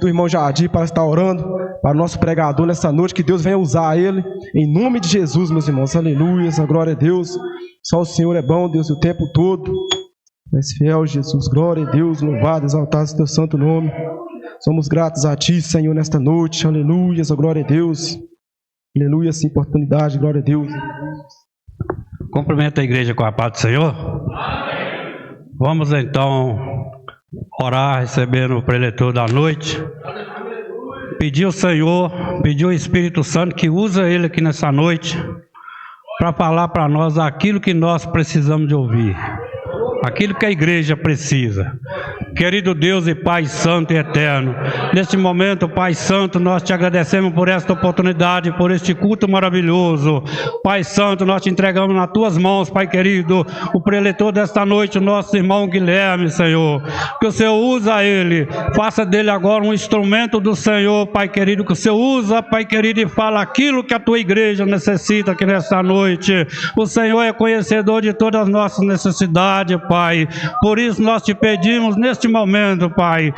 o irmão Jardim para estar orando para o nosso pregador nesta noite, que Deus venha usar ele, em nome de Jesus, meus irmãos, aleluia, glória a Deus, só o Senhor é bom, Deus, o tempo todo, és fiel, Jesus, glória a Deus, louvado, exaltado o teu santo nome, somos gratos a ti, Senhor, nesta noite, aleluia, glória a Deus, aleluia, essa oportunidade, glória a Deus. Cumprimento a igreja com a paz do Senhor. Vamos então orar, recebendo o preletor da noite. Pedir ao Senhor, pedir ao Espírito Santo que usa ele aqui nessa noite para falar para nós aquilo que nós precisamos de ouvir, aquilo que a igreja precisa. Querido Deus e Pai Santo e Eterno, neste momento, Pai Santo, nós te agradecemos por esta oportunidade, por este culto maravilhoso. Pai Santo, nós te entregamos nas tuas mãos, Pai querido, o preletor desta noite, o nosso irmão Guilherme, Senhor. Que o Senhor usa ele, faça dele agora um instrumento do Senhor, Pai querido, que o Senhor usa, Pai querido, e fala aquilo que a tua igreja necessita aqui nesta noite. O Senhor é conhecedor de todas as nossas necessidades, Pai. Por isso nós te pedimos neste momento, Pai,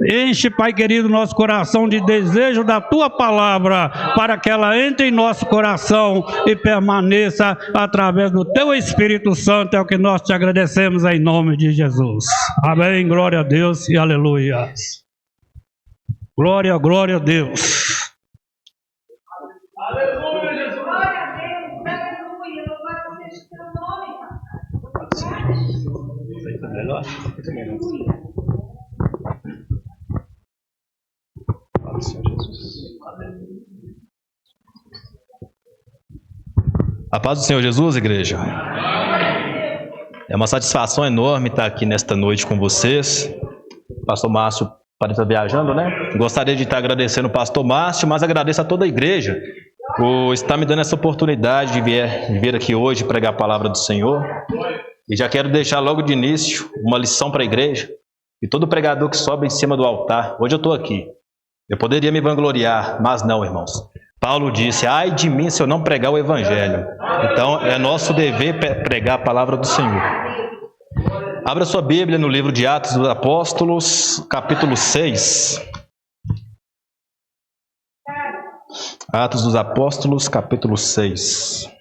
enche, Pai querido, nosso coração de desejo da tua palavra, para que ela entre em nosso coração e permaneça através do teu Espírito Santo. É o que nós te agradecemos em nome de Jesus. Amém, glória a Deus e aleluia. Glória, glória a Deus. Aleluia, Jesus. A paz do Senhor Jesus, igreja. É uma satisfação enorme estar aqui nesta noite com vocês. O pastor Márcio parece estar viajando, né? Gostaria de estar agradecendo o pastor Márcio, mas agradeço a toda a igreja por estar me dando essa oportunidade de vir aqui hoje pregar a palavra do Senhor. E já quero deixar logo de início uma lição para a igreja. E todo pregador que sobe em cima do altar, hoje eu estou aqui. Eu poderia me vangloriar, mas não, irmãos. Paulo disse, ai de mim se eu não pregar o evangelho. Então é nosso dever pregar a palavra do Senhor. Abra sua Bíblia no livro de Atos dos Apóstolos, capítulo 6. Atos dos Apóstolos, capítulo 6.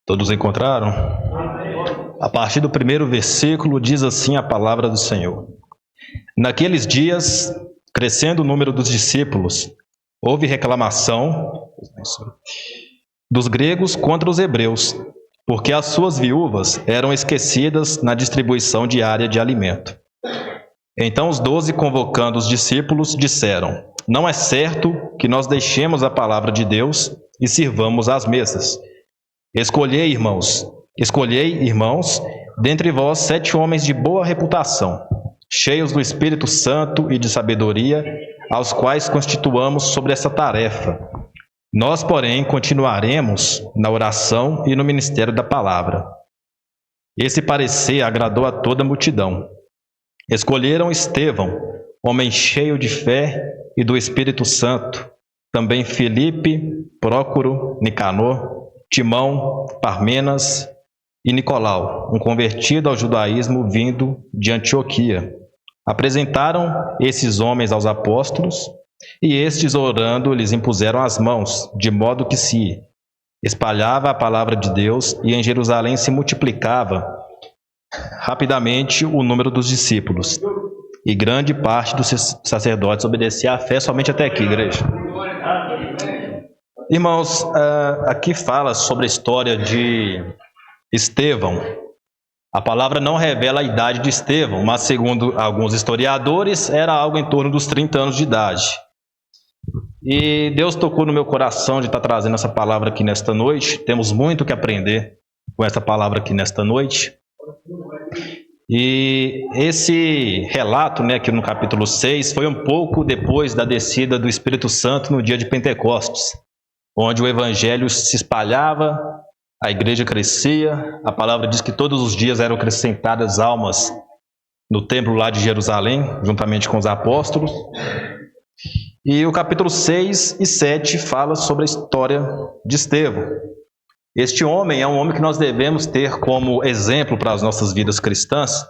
Todos encontraram? A partir do primeiro versículo diz assim a palavra do Senhor. Naqueles dias, crescendo o número dos discípulos, houve reclamação dos gregos contra os hebreus, porque as suas viúvas eram esquecidas na distribuição diária de alimento. Então os 12, convocando os discípulos, disseram, não é certo que nós deixemos a palavra de Deus e sirvamos às mesas. Escolhei, irmãos, dentre vós 7 homens de boa reputação, cheios do Espírito Santo e de sabedoria, aos quais constituamos sobre essa tarefa. Nós, porém, continuaremos na oração e no ministério da palavra. Esse parecer agradou a toda a multidão. Escolheram Estevão, homem cheio de fé e do Espírito Santo, também Filipe, Prócoro, Nicanor, Timão, Parmenas e Nicolau, um convertido ao judaísmo vindo de Antioquia. Apresentaram esses homens aos apóstolos, e estes, orando, lhes impuseram as mãos, de modo que se espalhava a palavra de Deus, e em Jerusalém se multiplicava rapidamente o número dos discípulos. E grande parte dos sacerdotes obedecia à fé. Somente até aqui, igreja. Irmãos, aqui fala sobre a história de Estevão. A palavra não revela a idade de Estevão, mas segundo alguns historiadores, era algo em torno dos 30 anos de idade. E Deus tocou no meu coração de estar trazendo essa palavra aqui nesta noite. Temos muito que aprender com essa palavra aqui nesta noite. E esse relato, aqui no capítulo 6, foi um pouco depois da descida do Espírito Santo no dia de Pentecostes, onde o evangelho se espalhava, a igreja crescia. A palavra diz que todos os dias eram acrescentadas almas no templo lá de Jerusalém, juntamente com os apóstolos. E o capítulo 6 e 7 fala sobre a história de Estevão. Este homem é um homem que nós devemos ter como exemplo para as nossas vidas cristãs.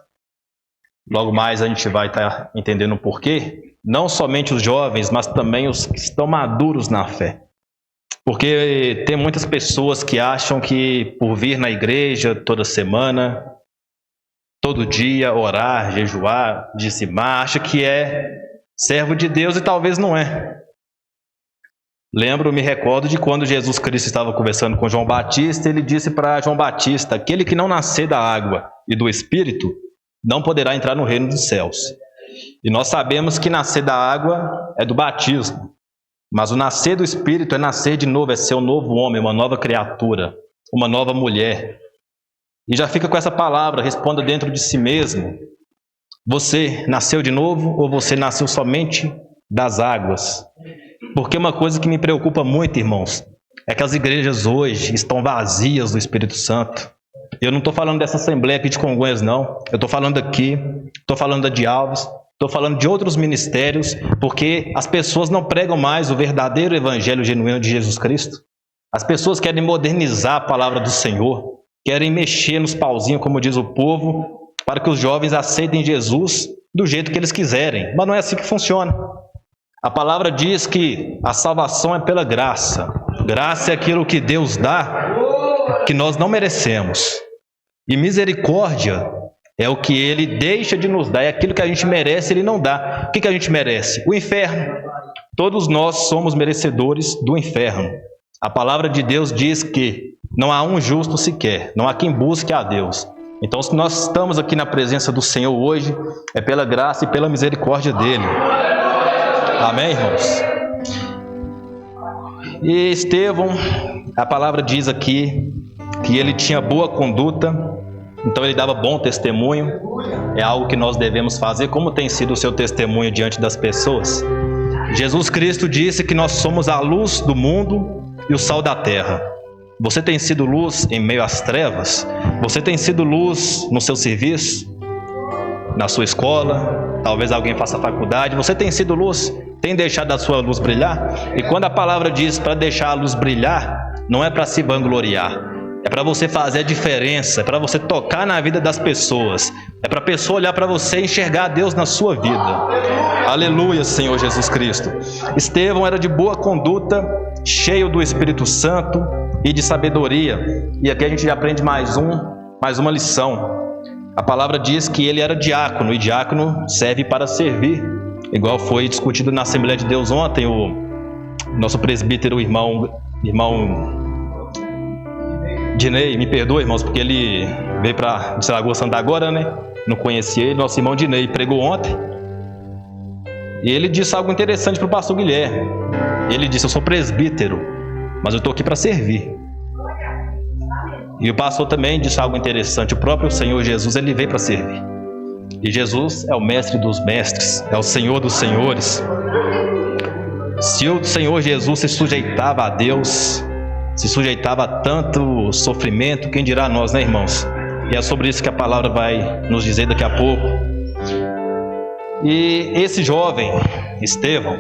Logo mais a gente vai estar entendendo o porquê. Não somente os jovens, mas também os que estão maduros na fé. Porque tem muitas pessoas que acham que por vir na igreja toda semana, todo dia, orar, jejuar, dizimar, acha que é servo de Deus e talvez não é. Me recordo de quando Jesus Cristo estava conversando com João Batista, ele disse para João Batista, aquele que não nascer da água e do Espírito, não poderá entrar no reino dos céus. E nós sabemos que nascer da água é do batismo, mas o nascer do Espírito é nascer de novo, é ser um novo homem, uma nova criatura, uma nova mulher. E já fica com essa palavra, responda dentro de si mesmo, você nasceu de novo ou você nasceu somente das águas? Porque uma coisa que me preocupa muito, irmãos, é que as igrejas hoje estão vazias do Espírito Santo. Eu não estou falando dessa assembleia aqui de Congonhas, não. Eu estou falando aqui, estou falando de Alves, estou falando de outros ministérios, porque as pessoas não pregam mais o verdadeiro evangelho genuíno de Jesus Cristo. As pessoas querem modernizar a palavra do Senhor, querem mexer nos pauzinhos, como diz o povo, para que os jovens aceitem Jesus do jeito que eles quiserem. Mas não é assim que funciona. A palavra diz que a salvação é pela graça. Graça é aquilo que Deus dá, que nós não merecemos. E misericórdia é o que Ele deixa de nos dar. É aquilo que a gente merece, Ele não dá. O que a gente merece? O inferno. Todos nós somos merecedores do inferno. A palavra de Deus diz que não há um justo sequer, não há quem busque a Deus. Então, se nós estamos aqui na presença do Senhor hoje, é pela graça e pela misericórdia dEle. Amém, irmãos? E Estevão, a palavra diz aqui, que ele tinha boa conduta, então ele dava bom testemunho. É algo que nós devemos fazer. Como tem sido o seu testemunho diante das pessoas? Jesus Cristo disse que nós somos a luz do mundo e o sal da terra. Você tem sido luz em meio às trevas? Você tem sido luz no seu serviço? Na sua escola? Talvez alguém faça faculdade. Você tem sido luz? Tem deixado a sua luz brilhar? E quando a palavra diz para deixar a luz brilhar, não é para se vangloriar. É para você fazer a diferença, é para você tocar na vida das pessoas, é para a pessoa olhar para você e enxergar Deus na sua vida. Aleluia, Senhor Jesus Cristo. Estevão era de boa conduta, cheio do Espírito Santo e de sabedoria. E aqui a gente aprende mais uma lição. A palavra diz que ele era diácono, e diácono serve para servir. Igual foi discutido na Assembleia de Deus ontem, o nosso presbítero, o irmão Dinei, me perdoa, irmãos, porque ele veio para Lagoa Santa agora, né? Não conhecia ele. Nosso irmão Dinei pregou ontem. E ele disse algo interessante para o pastor Guilherme. Ele disse: eu sou presbítero, mas eu estou aqui para servir. E o pastor também disse algo interessante. O próprio Senhor Jesus, ele veio para servir. E Jesus é o mestre dos mestres, é o Senhor dos senhores. Se o Senhor Jesus se sujeitava a Deus, se sujeitava a tanto sofrimento, quem dirá nós, né, irmãos? E é sobre isso que a palavra vai nos dizer daqui a pouco. E esse jovem, Estevão,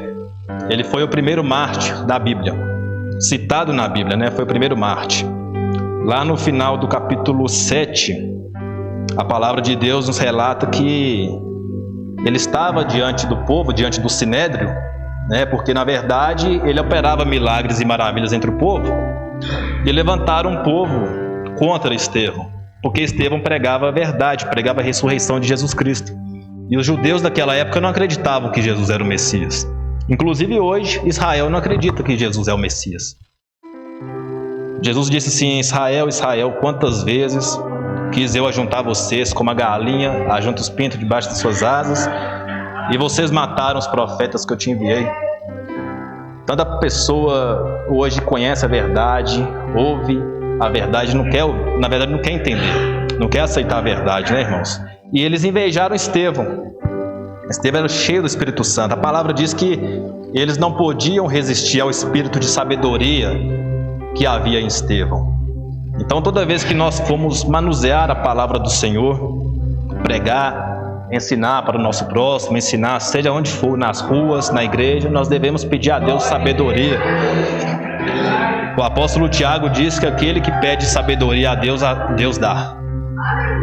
ele foi o primeiro mártir da Bíblia, citado na Bíblia, né? Foi o primeiro mártir. Lá no final do capítulo 7, a palavra de Deus nos relata que ele estava diante do povo, diante do sinédrio, né? Porque na verdade ele operava milagres e maravilhas entre o povo. E levantaram um povo contra Estevão, porque Estevão pregava a verdade, pregava a ressurreição de Jesus Cristo. E os judeus daquela época não acreditavam que Jesus era o Messias. Inclusive hoje, Israel não acredita que Jesus é o Messias. Jesus disse assim: Israel, Israel, quantas vezes quis eu ajuntar vocês como a galinha ajunta os pintos debaixo de suas asas, e vocês mataram os profetas que eu te enviei. Tanta pessoa hoje conhece a verdade, ouve a verdade, não quer entender, não quer aceitar a verdade, né, irmãos? E eles invejaram Estevão. Estevão era cheio do Espírito Santo. A palavra diz que eles não podiam resistir ao espírito de sabedoria que havia em Estevão. Então, toda vez que nós formos manusear a palavra do Senhor, pregar, ensinar para o nosso próximo, ensinar seja onde for, nas ruas, na igreja, nós devemos pedir a Deus sabedoria. O apóstolo Tiago diz que aquele que pede sabedoria a Deus dá.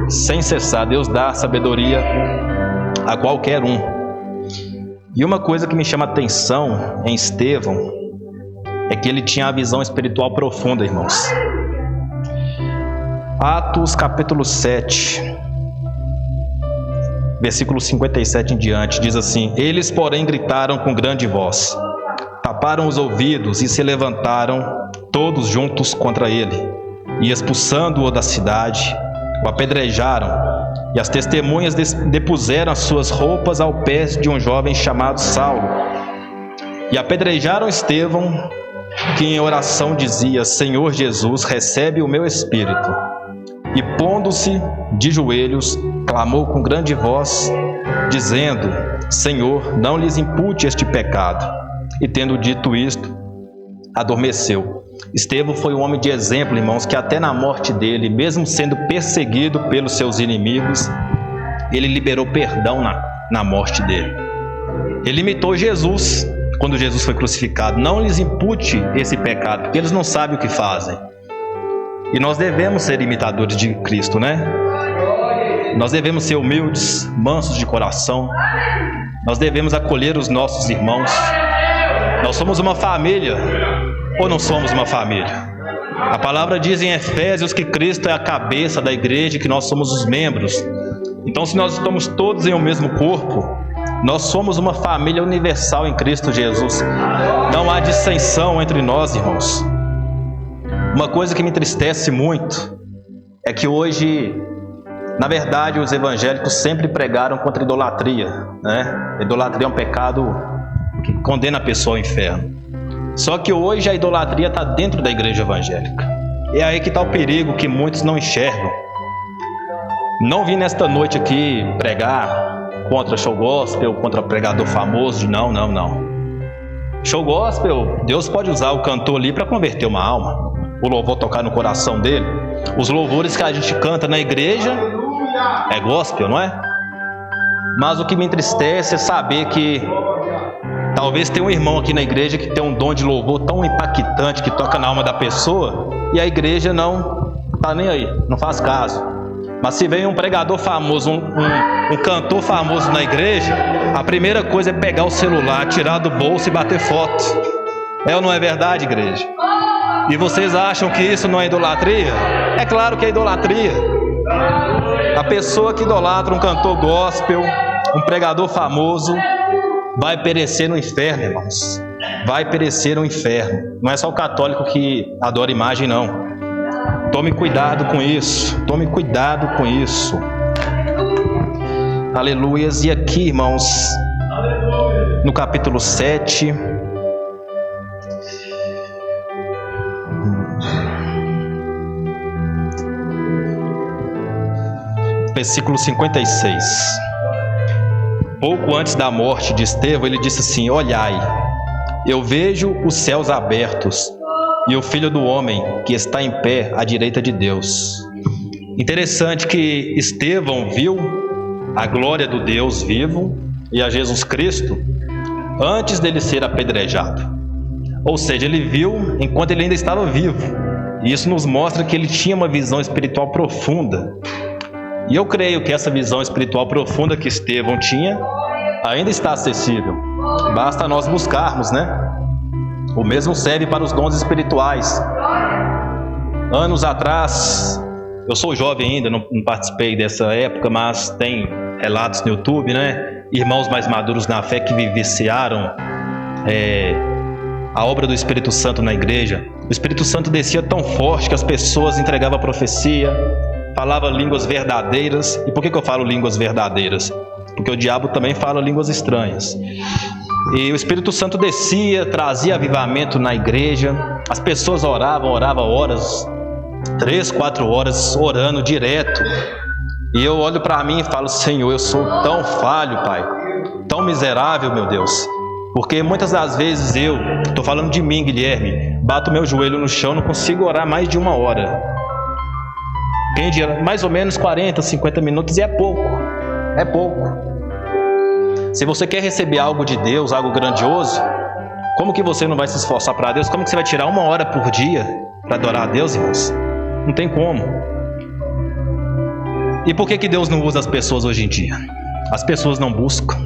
Sem cessar, Deus dá sabedoria a qualquer um. E uma coisa que me chama a atenção em Estevão é que ele tinha a visão espiritual profunda, irmãos. Atos capítulo 7, versículo 57 em diante, diz assim: eles, porém, gritaram com grande voz, taparam os ouvidos e se levantaram todos juntos contra ele, e expulsando-o da cidade, o apedrejaram, e as testemunhas depuseram as suas roupas ao pé de um jovem chamado Saulo, e apedrejaram Estevão, que em oração dizia: Senhor Jesus, recebe o meu espírito. E pondo-se de joelhos, clamou com grande voz, dizendo: Senhor, não lhes impute este pecado. E tendo dito isto, adormeceu. Estevão foi um homem de exemplo, irmãos, que até na morte dele, mesmo sendo perseguido pelos seus inimigos, ele liberou perdão na morte dele. Ele imitou Jesus quando Jesus foi crucificado. Não lhes impute esse pecado, porque eles não sabem o que fazem. E nós devemos ser imitadores de Cristo, né? Nós devemos ser humildes, mansos de coração. Nós devemos acolher os nossos irmãos. Nós somos uma família, ou não somos uma família? A palavra diz em Efésios que Cristo é a cabeça da igreja e que nós somos os membros. Então, se nós estamos todos em um mesmo corpo, nós somos uma família universal em Cristo Jesus. Não há dissensão entre nós, irmãos. Uma coisa que me entristece muito é que hoje, na verdade, os evangélicos sempre pregaram contra a idolatria, né? Idolatria é um pecado que condena a pessoa ao inferno. Só que hoje a idolatria está dentro da igreja evangélica. É aí que está o perigo que muitos não enxergam. Não vim nesta noite aqui pregar contra show gospel, contra pregador famoso. Não. Show gospel, Deus pode usar o cantor ali para converter uma alma, o louvor tocar no coração dele. Os louvores que a gente canta na igreja é gospel, não é? Mas o que me entristece é saber que talvez tenha um irmão aqui na igreja que tem um dom de louvor tão impactante que toca na alma da pessoa e a igreja não tá nem aí, não faz caso. Mas se vem um pregador famoso, um cantor famoso na igreja, a primeira coisa é pegar o celular, tirar do bolso e bater foto. É ou não é verdade, igreja? E vocês acham que isso não é idolatria? É claro que é idolatria. A pessoa que idolatra um cantor gospel, um pregador famoso, vai perecer no inferno, irmãos. Vai perecer no inferno. Não é só o católico que adora imagem, não. Tome cuidado com isso. Tome cuidado com isso. Aleluias. E aqui, irmãos, no capítulo 7, versículo 56. Pouco antes da morte de Estevão, ele disse assim: olhai, eu vejo os céus abertos e o Filho do Homem que está em pé à direita de Deus. Interessante que Estevão viu a glória do Deus vivo e a Jesus Cristo antes dele ser apedrejado. Ou seja, ele viu enquanto ele ainda estava vivo. E isso nos mostra que ele tinha uma visão espiritual profunda. E eu creio que essa visão espiritual profunda que Estevão tinha ainda está acessível. Basta nós buscarmos, né? O mesmo serve para os dons espirituais. Anos atrás, eu sou jovem ainda, não participei dessa época, mas tem relatos no YouTube, né? Irmãos mais maduros na fé que vivenciaram a obra do Espírito Santo na igreja. O Espírito Santo descia tão forte que as pessoas entregavam a profecia, falava línguas verdadeiras. E por que eu falo línguas verdadeiras? Porque o diabo também fala línguas estranhas. E o Espírito Santo descia, trazia avivamento na igreja. As pessoas oravam horas, 3, 4 horas, orando direto. E eu olho para mim e falo: Senhor, eu sou tão falho, Pai, tão miserável, meu Deus. Porque muitas das vezes estou falando de mim, Guilherme, bato meu joelho no chão, não consigo orar mais de 1 hora. Quem diria, mais ou menos 40, 50 minutos, e é pouco. É pouco. Se você quer receber algo de Deus, algo grandioso, como que você não vai se esforçar para Deus? Como que você vai tirar 1 hora por dia para adorar a Deus, irmãos? Não tem como. E por que Deus não usa as pessoas hoje em dia? As pessoas não buscam.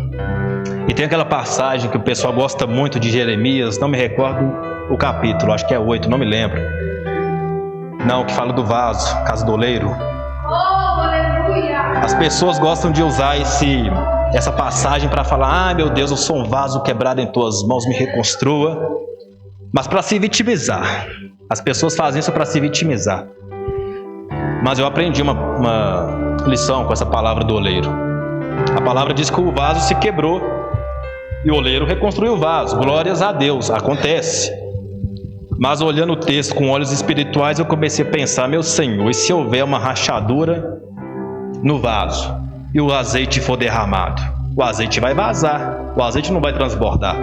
E tem aquela passagem que o pessoal gosta muito de Jeremias, não me recordo o capítulo, acho que é 8, não me lembro. Não, que fala do vaso, casa do oleiro. As pessoas gostam de usar essa passagem para falar: ah, meu Deus, eu sou um vaso quebrado em tuas mãos, me reconstrua. Mas para se vitimizar. As pessoas fazem isso para se vitimizar. Mas eu aprendi uma lição com essa palavra do oleiro. A palavra diz que o vaso se quebrou e o oleiro reconstruiu o vaso. Glórias a Deus, acontece. Mas olhando o texto com olhos espirituais, eu comecei a pensar: meu Senhor, e se houver uma rachadura no vaso e o azeite for derramado? O azeite vai vazar, o azeite não vai transbordar.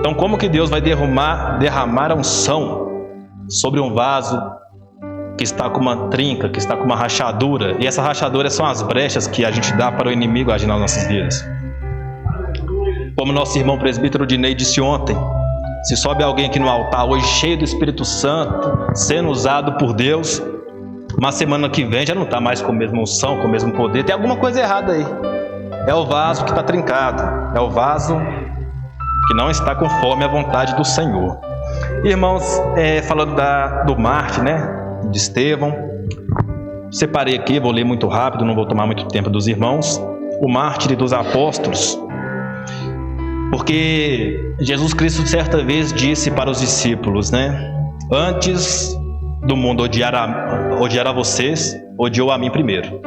Então como que Deus vai derramar a unção sobre um vaso que está com uma trinca, que está com uma rachadura? E essa rachadura são as brechas que a gente dá para o inimigo agir nas nossas vidas. Como nosso irmão presbítero Dinei disse ontem, se sobe alguém aqui no altar hoje cheio do Espírito Santo, sendo usado por Deus, uma semana que vem já não está mais com a mesma unção, com o mesmo poder. Tem alguma coisa errada aí. É o vaso que está trincado, é o vaso que não está conforme a vontade do Senhor. Irmãos, falando do Marte, né, de Estevão, separei aqui, vou ler muito rápido, não vou tomar muito tempo dos irmãos. O mártir dos apóstolos. Porque Jesus Cristo certa vez disse para os discípulos, né? Antes do mundo odiar a vocês, odiou a mim primeiro.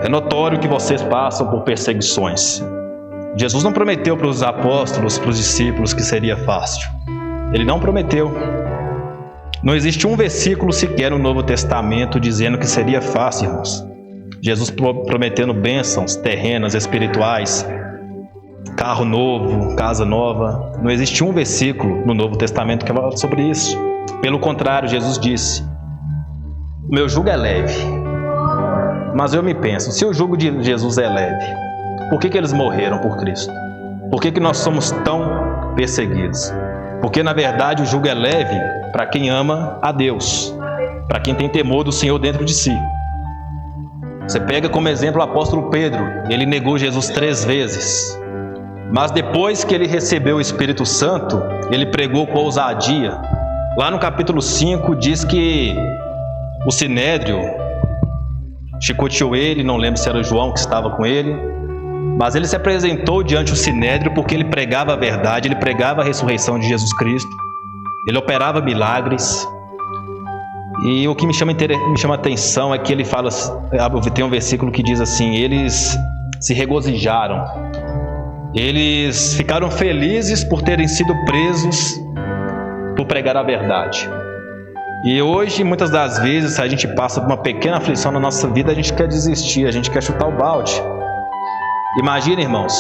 É notório que vocês passam por perseguições. Jesus não prometeu para os apóstolos, para os discípulos, que seria fácil. Ele não prometeu. Não existe um versículo sequer no Novo Testamento dizendo que seria fácil, irmãos. Jesus prometendo bênçãos terrenas, espirituais, carro novo, casa nova. Não existe um versículo no Novo Testamento que fala sobre isso. Pelo contrário, Jesus disse: o meu jugo é leve. Mas eu me penso, se o jugo de Jesus é leve, por que eles morreram por Cristo? Por que nós somos tão perseguidos? Porque na verdade o jugo é leve para quem ama a Deus, para quem tem temor do Senhor dentro de si. Você pega como exemplo o apóstolo Pedro. Ele negou Jesus 3 vezes. Mas depois que ele recebeu o Espírito Santo, ele pregou com ousadia. Lá no capítulo 5 diz que o Sinédrio chicoteou ele, não lembro se era o João que estava com ele, mas ele se apresentou diante do Sinédrio porque ele pregava a verdade, ele pregava a ressurreição de Jesus Cristo, ele operava milagres. E o que me chama a atenção é que ele fala, tem um versículo que diz assim: eles se regozijaram, eles ficaram felizes por terem sido presos por pregar a verdade. E hoje, muitas das vezes, a gente passa por uma pequena aflição na nossa vida, a gente quer desistir, a gente quer chutar o balde. Imagina, irmãos,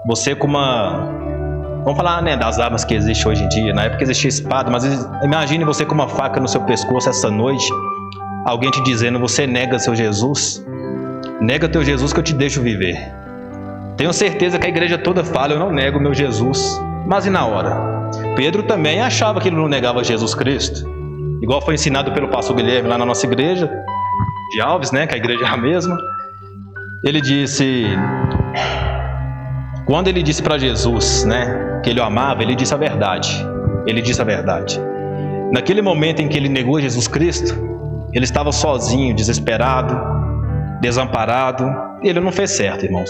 você com uma... Vamos falar, né, das armas que existem hoje em dia. Na época existia espada, mas imagine você com uma faca no seu pescoço essa noite, alguém te dizendo: você nega seu Jesus? Nega teu Jesus que eu te deixo viver. Tenho certeza que a igreja toda fala: eu não nego meu Jesus. Mas e na hora? Pedro também achava que ele não negava Jesus Cristo, igual foi ensinado pelo pastor Guilherme lá na nossa igreja de Alves, né, que a igreja é a mesma. Ele disse, quando ele disse para Jesus, né, que ele o amava, ele disse a verdade. Ele disse a verdade. Naquele momento em que ele negou Jesus Cristo, ele estava sozinho, desesperado, desamparado. Ele não fez certo, irmãos.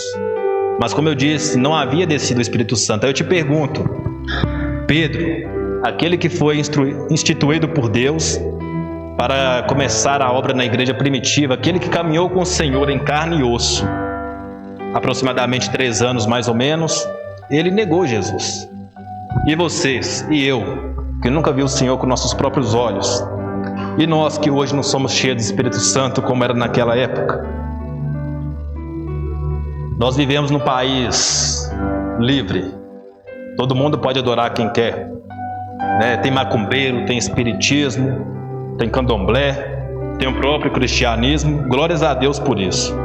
Mas como eu disse, não havia descido o Espírito Santo. Aí eu te pergunto, Pedro, aquele que foi instituído por Deus para começar a obra na igreja primitiva, aquele que caminhou com o Senhor em carne e osso, aproximadamente 3 anos mais ou menos, ele negou Jesus. E vocês e eu, que nunca viu o Senhor com nossos próprios olhos, e nós que hoje não somos cheios do Espírito Santo como era naquela época, nós vivemos num país livre, todo mundo pode adorar quem quer, né? Tem macumbeiro, tem espiritismo, tem candomblé, tem o próprio cristianismo, glórias a Deus por isso.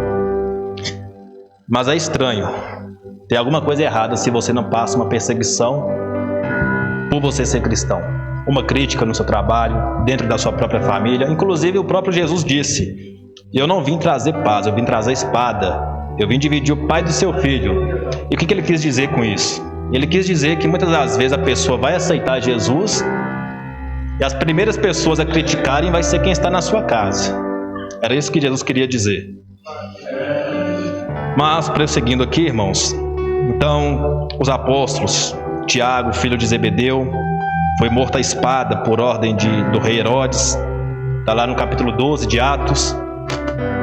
Mas é estranho, tem alguma coisa errada se você não passa uma perseguição por você ser cristão, uma crítica no seu trabalho, dentro da sua própria família. Inclusive o próprio Jesus disse: eu não vim trazer paz, eu vim trazer espada, eu vim dividir o pai do seu filho. E o que ele quis dizer com isso? Ele quis dizer que muitas das vezes a pessoa vai aceitar Jesus e as primeiras pessoas a criticarem vai ser quem está na sua casa. Era isso que Jesus queria dizer. Mas, prosseguindo aqui, irmãos, então os Tiago, filho de Zebedeu, foi morto à espada por ordem do rei Herodes. Está lá no capítulo 12 de Atos.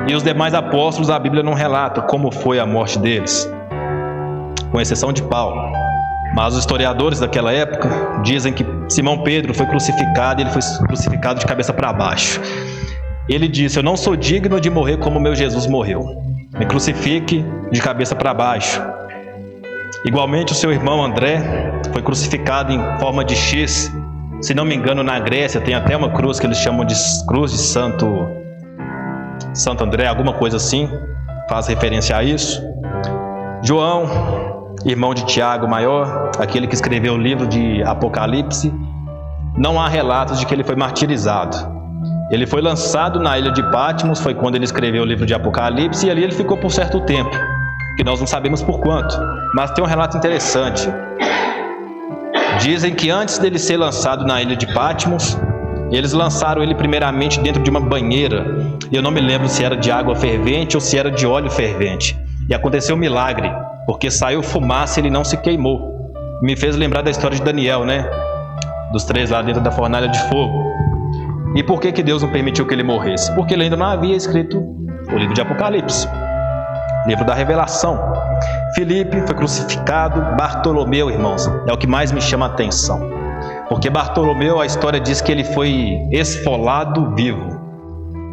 E os demais apóstolos, a Bíblia não relata como foi a morte deles, com exceção de Paulo. Mas os historiadores daquela época dizem que Simão Pedro foi crucificado, e ele foi crucificado de cabeça para baixo. Ele disse: eu não sou digno de morrer como meu Jesus morreu, me crucifique de cabeça para baixo. Igualmente o seu irmão André foi crucificado em forma de X. Se não me engano, na Grécia tem até uma cruz que eles chamam de cruz de Santo André, alguma coisa assim, faz referência a isso. João, irmão de Tiago maior, aquele que escreveu o livro de Apocalipse, não há relatos de que ele foi martirizado. Ele foi lançado na ilha de Patmos, foi quando ele escreveu o livro de Apocalipse, e ali ele ficou por certo tempo, que nós não sabemos por quanto, mas tem um relato interessante. Dizem que antes dele ser lançado na ilha de Patmos, eles lançaram ele primeiramente dentro de uma banheira, e eu não me lembro se era de água fervente ou se era de óleo fervente, e aconteceu um milagre, porque saiu fumaça e ele não se queimou. Me fez lembrar da história de Daniel, né? Dos 3 lá dentro da fornalha de fogo. E por que Deus não permitiu que ele morresse? Porque ele ainda não havia escrito o livro de Apocalipse, livro da revelação. Filipe foi crucificado. Bartolomeu, irmãos, é o que mais me chama a atenção, Porque Bartolomeu, a história diz que ele foi esfolado vivo.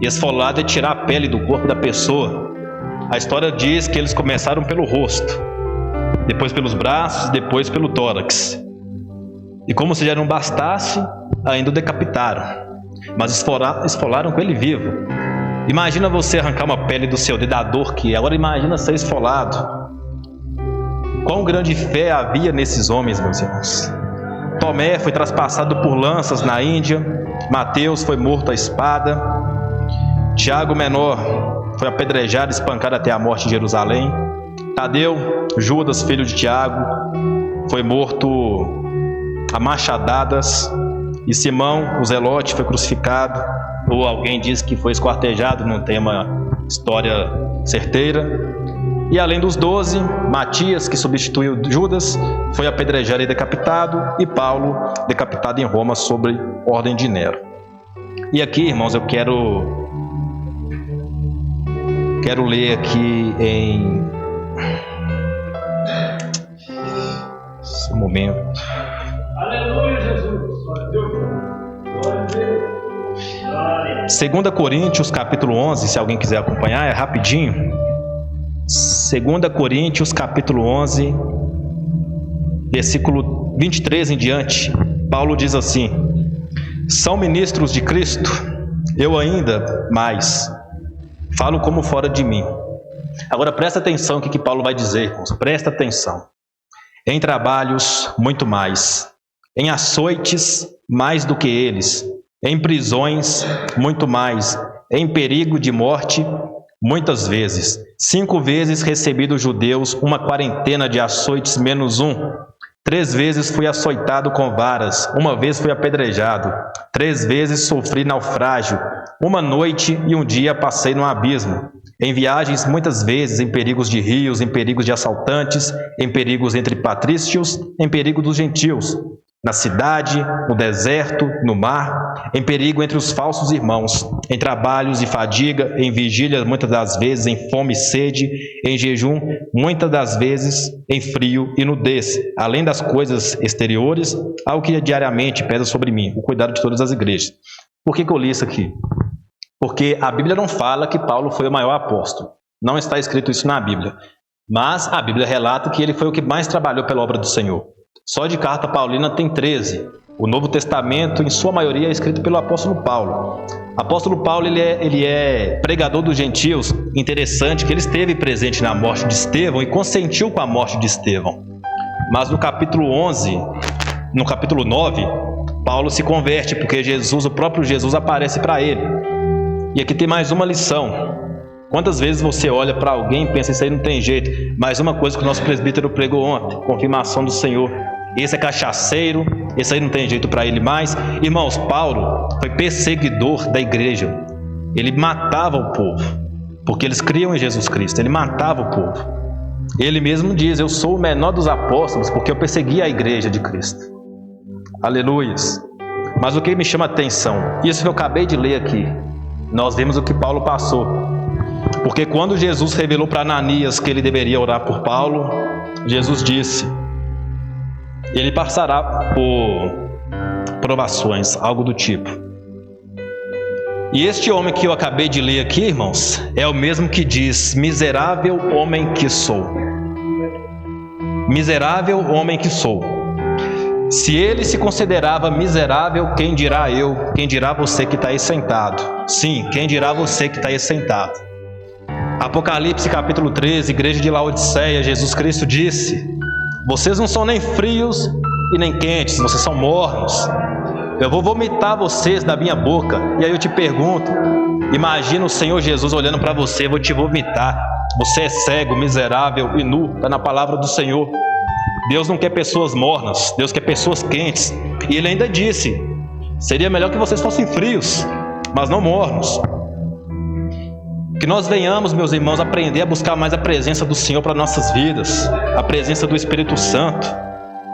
Esfolado é tirar a pele do corpo da pessoa. A história diz que eles começaram pelo rosto, depois pelos braços, depois pelo tórax. E como se já não bastasse, ainda o decapitaram. Mas esfolaram com ele vivo. Imagina você arrancar uma pele do seu dedo, a dor que é. Agora imagina ser esfolado. Quão grande fé havia nesses homens, meus irmãos. Tomé foi traspassado por lanças na Índia. Mateus foi morto à espada. Tiago menor foi apedrejado e espancado até a morte em Jerusalém. Tadeu, Judas, filho de Tiago, foi morto a machadadas. E Simão, o Zelote, foi crucificado. Ou alguém diz que foi esquartejado, não tem uma história certeira. E além dos 12, Matias, que substituiu Judas, foi apedrejado e decapitado. E Paulo, decapitado em Roma sob ordem de Nero. E aqui, irmãos, eu quero ler aqui em... Esse momento. Aleluia, Jesus. 2 Coríntios, capítulo 11, se alguém quiser acompanhar, é rapidinho. 2 Coríntios, capítulo 11, versículo 23 em diante. Paulo diz assim: são ministros de Cristo, eu ainda mais falo como fora de mim. Agora presta atenção no que Paulo vai dizer, irmãos. Presta atenção. Em trabalhos, muito mais. Em açoites, mais do que eles. Em prisões, muito mais. Em perigo de morte, muitas vezes. 5 vezes recebi dos judeus uma quarentena de açoites menos 1. 3 vezes fui açoitado com varas. 1 vez fui apedrejado. 3 vezes sofri naufrágio. 1 noite e 1 dia passei no abismo. Em viagens, muitas vezes, em perigos de rios, em perigos de assaltantes, em perigos entre patrícios, em perigo dos gentios. Na cidade, no deserto, no mar, em perigo entre os falsos irmãos, em trabalhos e fadiga, em vigília, muitas das vezes em fome e sede, em jejum, muitas das vezes em frio e nudez, além das coisas exteriores, ao que diariamente pesa sobre mim, o cuidado de todas as igrejas. Por que eu li isso aqui? Porque a Bíblia não fala que Paulo foi o maior apóstolo. Não está escrito isso na Bíblia. Mas a Bíblia relata que ele foi o que mais trabalhou pela obra do Senhor. Só de carta paulina tem 13. O Novo Testamento, em sua maioria, é escrito pelo apóstolo Paulo. O apóstolo Paulo ele é pregador dos gentios. Interessante que ele esteve presente na morte de Estevão e consentiu com a morte de Estevão. Mas no capítulo 11, no capítulo 9, Paulo se converte porque Jesus, o próprio Jesus, aparece para ele. E aqui tem mais uma lição. Quantas vezes você olha para alguém e pensa, isso aí não tem jeito? Mais uma coisa que o nosso presbítero pregou ontem, confirmação do Senhor. Esse é cachaceiro, esse aí não tem jeito para ele mais. Irmãos, Paulo foi perseguidor da igreja. Ele matava o povo, porque eles criam em Jesus Cristo. Ele matava o povo. Ele mesmo diz, eu sou o menor dos apóstolos, porque eu persegui a igreja de Cristo. Aleluias. Mas o que me chama a atenção, isso que eu acabei de ler aqui, nós vemos o que Paulo passou. Porque quando Jesus revelou para Ananias que ele deveria orar por Paulo, Jesus disse, ele passará por provações, algo do tipo. E este homem que eu acabei de ler aqui, irmãos, é o mesmo que diz, miserável homem que sou. Miserável homem que sou. Se ele se considerava miserável, quem dirá eu? Quem dirá você que está aí sentado? Sim, quem dirá você que está aí sentado? Apocalipse capítulo 13, igreja de Laodiceia, Jesus Cristo disse, vocês não são nem frios e nem quentes, vocês são mornos. Eu vou vomitar vocês da minha boca. E aí eu te pergunto, imagina o Senhor Jesus olhando para você, eu vou te vomitar. Você é cego, miserável e nu, está na palavra do Senhor. Deus não quer pessoas mornas, Deus quer pessoas quentes. E ele ainda disse, seria melhor que vocês fossem frios, mas não mornos. Que nós venhamos, meus irmãos, aprender a buscar mais a presença do Senhor para nossas vidas, a presença do Espírito Santo,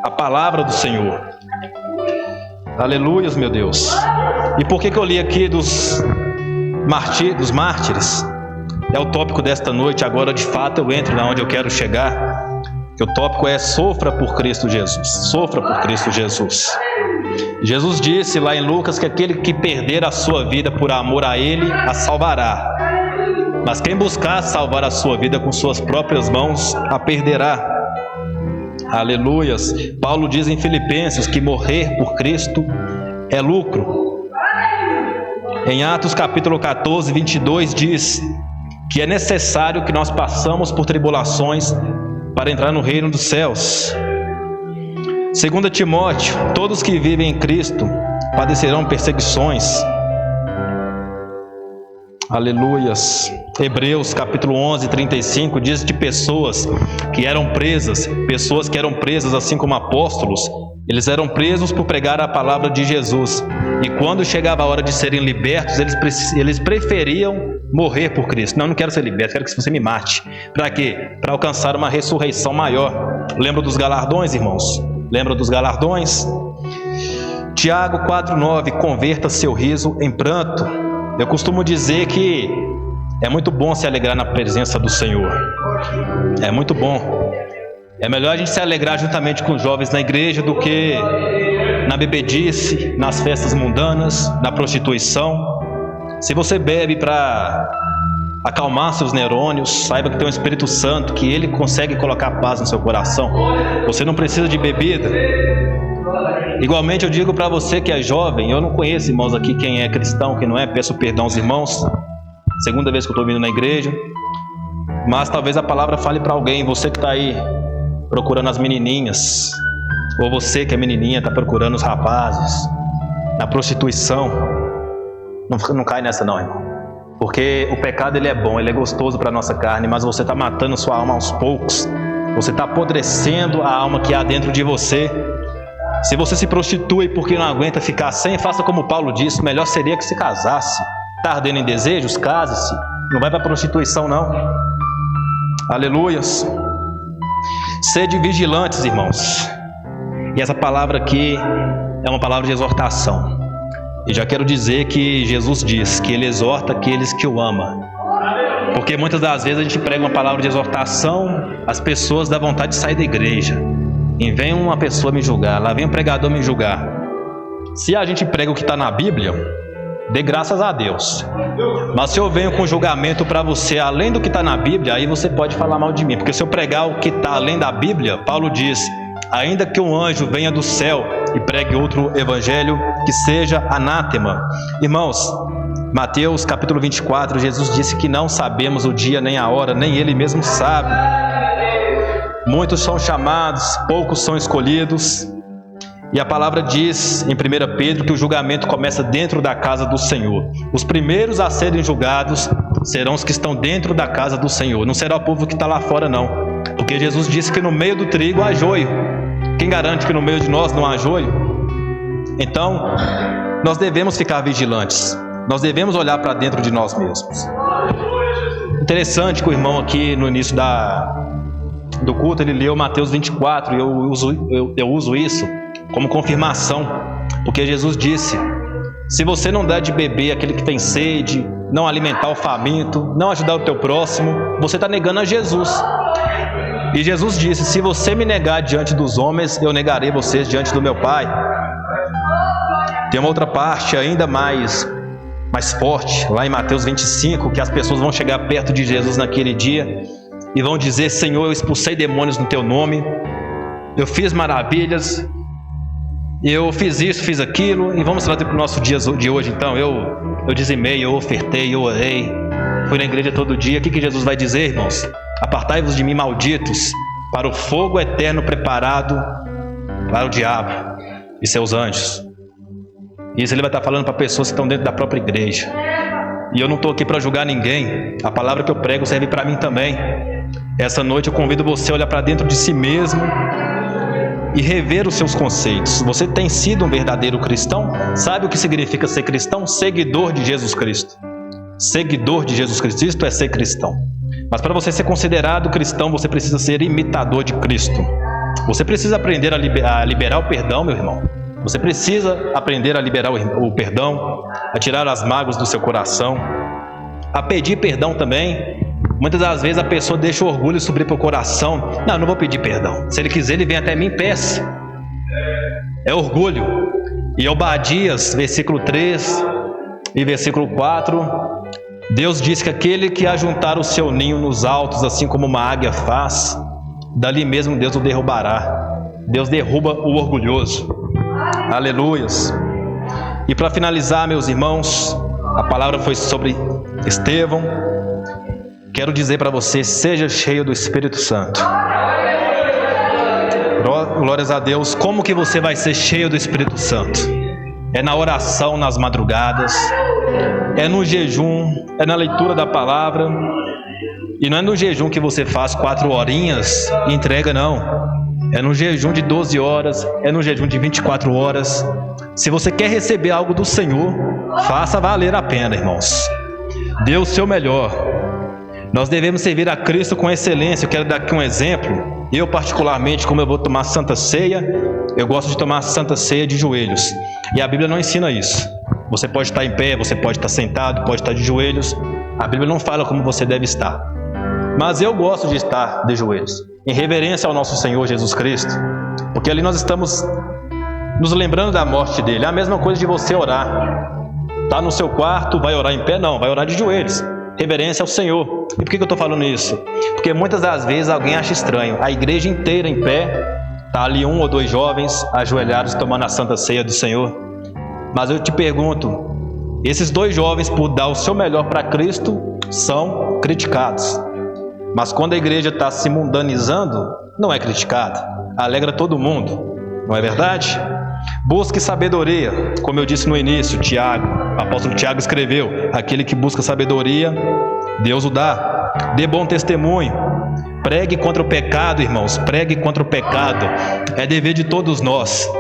a palavra do Senhor. Aleluias, meu Deus. E por que eu li aqui dos mártires? É o tópico desta noite. Agora de fato eu entro onde eu quero chegar. Que o tópico é sofra por Cristo Jesus. Sofra por Cristo Jesus. Jesus disse lá em Lucas que aquele que perder a sua vida por amor a Ele, a salvará. Mas quem buscar salvar a sua vida com suas próprias mãos, a perderá. Aleluias. Paulo diz em Filipenses que morrer por Cristo é lucro. Em Atos capítulo 14, 22 diz que é necessário que nós passamos por tribulações para entrar no reino dos céus. 2 Timóteo, todos que vivem em Cristo padecerão perseguições. Aleluias. Hebreus capítulo 11, 35 diz de pessoas que eram presas assim como apóstolos. Eles eram presos por pregar a palavra de Jesus, e quando chegava a hora de serem libertos, eles preferiam morrer por Cristo. Não quero ser liberto, quero que você me mate. Para quê? Para alcançar uma ressurreição maior. Lembra dos galardões, irmãos? Lembra dos galardões? Tiago 4,9: converta seu riso em pranto. Eu costumo dizer que é muito bom se alegrar na presença do Senhor. É muito bom. É melhor a gente se alegrar juntamente com os jovens na igreja do que na bebedice, nas festas mundanas, na prostituição. Se você bebe para acalmar seus neurônios, saiba que tem um Espírito Santo, que Ele consegue colocar paz no seu coração. Você não precisa de bebida. Igualmente eu digo para você que é jovem, eu não conheço, irmãos, aqui quem é cristão, quem não é, peço perdão aos irmãos. Segunda vez que eu estou vindo na igreja. Mas talvez a palavra fale para alguém, você que está aí procurando as menininhas, ou você que é menininha está procurando os rapazes na prostituição. Não cai nessa não, irmão, porque o pecado ele é bom, ele é gostoso para a nossa carne, mas você está matando sua alma aos poucos. Você está apodrecendo a alma que há dentro de você. Se você se prostitui porque não aguenta ficar sem, faça como Paulo disse, melhor seria que se casasse. Está ardendo em desejos? Case-se, não vai para a prostituição não. Aleluias. Sede vigilantes, irmãos. E essa palavra aqui é uma palavra de exortação. E já quero dizer que Jesus diz que Ele exorta aqueles que o amam. Porque muitas das vezes a gente prega uma palavra de exortação, as pessoas dão vontade de sair da igreja. E vem uma pessoa me julgar, lá vem um pregador me julgar. Se a gente prega o que está na Bíblia, dê graças a Deus. Mas se eu venho com julgamento para você além do que está na Bíblia, aí você pode falar mal de mim. Porque se eu pregar o que está além da Bíblia, Paulo diz: ainda que um anjo venha do céu e pregue outro evangelho, que seja anátema. Irmãos, Mateus capítulo 24, Jesus disse que não sabemos o dia nem a hora, nem Ele mesmo sabe. Muitos são chamados, poucos são escolhidos. E a palavra diz em 1 Pedro que o julgamento começa dentro da casa do Senhor. Os primeiros a serem julgados serão os que estão dentro da casa do Senhor. Não será o povo que está lá fora não. Porque Jesus disse que no meio do trigo há joio. Quem garante que no meio de nós não há joio? Então, nós devemos ficar vigilantes. Nós devemos olhar para dentro de nós mesmos. Interessante que o irmão aqui no início do culto, ele leu Mateus 24, e eu uso isso como confirmação, porque Jesus disse: se você não dá de beber aquele que tem sede, não alimentar o faminto, não ajudar o teu próximo, você está negando a Jesus. E Jesus disse: se você me negar diante dos homens, eu negarei vocês diante do meu Pai. Tem uma outra parte ainda mais forte, lá em Mateus 25, que as pessoas vão chegar perto de Jesus naquele dia e vão dizer: Senhor, eu expulsei demônios no teu nome, eu fiz maravilhas, eu fiz isso, fiz aquilo. E vamos trazer para o nosso dia de hoje então. Eu dizimei, eu ofertei, eu orei, fui na igreja todo dia. O que Jesus vai dizer, irmãos? Apartai-vos de mim, malditos, para o fogo eterno preparado para o diabo e seus anjos. Isso Ele vai estar falando para pessoas que estão dentro da própria igreja. E eu não estou aqui para julgar ninguém. A palavra que eu prego serve para mim também. Essa noite eu convido você a olhar para dentro de si mesmo e rever os seus conceitos. Você tem sido um verdadeiro cristão? Sabe o que significa ser cristão? Seguidor de Jesus Cristo. Seguidor de Jesus Cristo, isto é ser cristão. Mas para você ser considerado cristão, você precisa ser imitador de Cristo. Você precisa aprender a liberar o perdão, meu irmão. Você precisa aprender a liberar o perdão, a tirar as mágoas do seu coração, a pedir perdão também. Muitas das vezes a pessoa deixa o orgulho subir para o coração. Não vou pedir perdão. Se ele quiser, ele vem até mim e peça. É orgulho. E Obadias, versículo 3 e versículo 4, Deus diz que aquele que ajuntar o seu ninho nos altos, assim como uma águia faz, dali mesmo Deus o derrubará. Deus derruba o orgulhoso. Aleluias. E para finalizar, meus irmãos, a palavra foi sobre Estevão. Quero dizer para você, seja cheio do Espírito Santo. Glórias a Deus. Como que você vai ser cheio do Espírito Santo? É na oração nas madrugadas, é no jejum, é na leitura da palavra. E não é no jejum que você faz 4 horinhas e entrega, não. É no jejum de 12 horas, é no jejum de 24 horas. Se você quer receber algo do Senhor, faça valer a pena, irmãos. Dê o seu melhor. Nós devemos servir a Cristo com excelência. Eu quero dar aqui um exemplo. Eu, particularmente, como eu vou tomar Santa Ceia, eu gosto de tomar Santa Ceia de joelhos. E a Bíblia não ensina isso. Você pode estar em pé, você pode estar sentado, pode estar de joelhos. A Bíblia não fala como você deve estar. Mas eu gosto de estar de joelhos, em reverência ao nosso Senhor Jesus Cristo. Porque ali nós estamos nos lembrando da morte dele. É a mesma coisa de você orar. Está no seu quarto, vai orar em pé? Não, vai orar de joelhos. Reverência ao Senhor. E por que eu estou falando isso? Porque muitas das vezes alguém acha estranho. A igreja inteira em pé, está ali 1 ou 2 jovens ajoelhados tomando a Santa Ceia do Senhor. Mas eu te pergunto, esses 2 jovens, por dar o seu melhor para Cristo, são criticados. Mas quando a igreja está se mundanizando, não é criticada. Alegra todo mundo. Não é verdade? Busque sabedoria, como eu disse no início, Tiago, o apóstolo Tiago escreveu: aquele que busca sabedoria, Deus o dá. Dê bom testemunho, pregue contra o pecado, irmãos, pregue contra o pecado, é dever de todos nós.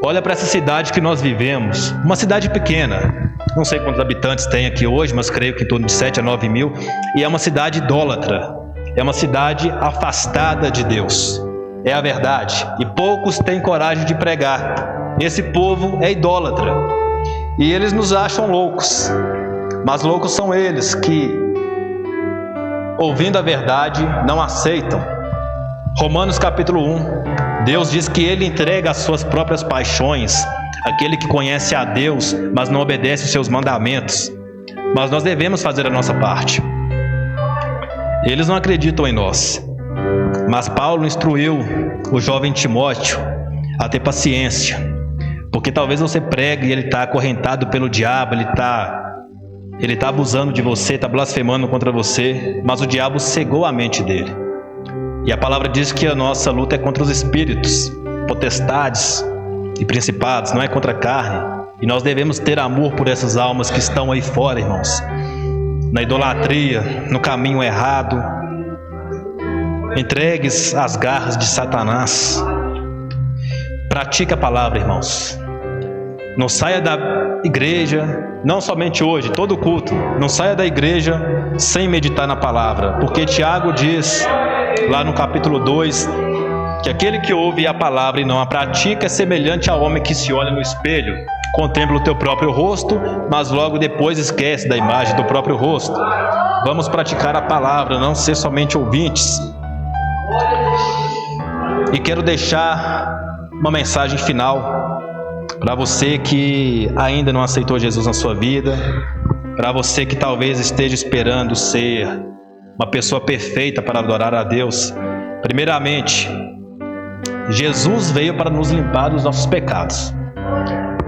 Olha para essa cidade que nós vivemos, uma cidade pequena, não sei quantos habitantes tem aqui hoje, mas creio que em torno de 7 a 9 mil, e é uma cidade idólatra, é uma cidade afastada de Deus. É a verdade, e poucos têm coragem de pregar. Esse povo é idólatra, e eles nos acham loucos, mas loucos são eles que, ouvindo a verdade, não aceitam. Romanos capítulo 1, Deus diz que Ele entrega as suas próprias paixões, aquele que conhece a Deus, mas não obedece os seus mandamentos. Mas nós devemos fazer a nossa parte. Eles não acreditam em nós. Mas Paulo instruiu o jovem Timóteo a ter paciência, porque talvez você pregue e ele está acorrentado pelo diabo, ele está abusando de você, está blasfemando contra você, mas o diabo cegou a mente dele. E a palavra diz que a nossa luta é contra os espíritos, potestades e principados, não é contra a carne. E nós devemos ter amor por essas almas que estão aí fora, irmãos, na idolatria, no caminho errado, entregues às garras de Satanás. Pratique a palavra, irmãos. Não saia da igreja, não somente hoje, todo culto, não saia da igreja sem meditar na palavra, porque Tiago diz lá no capítulo 2 que aquele que ouve a palavra e não a pratica é semelhante ao homem que se olha no espelho, contempla o teu próprio rosto, mas logo depois esquece da imagem do próprio rosto. Vamos praticar a palavra, não ser somente ouvintes. E quero deixar uma mensagem final para você que ainda não aceitou Jesus na sua vida, para você que talvez esteja esperando ser uma pessoa perfeita para adorar a Deus. Primeiramente, Jesus veio para nos limpar dos nossos pecados.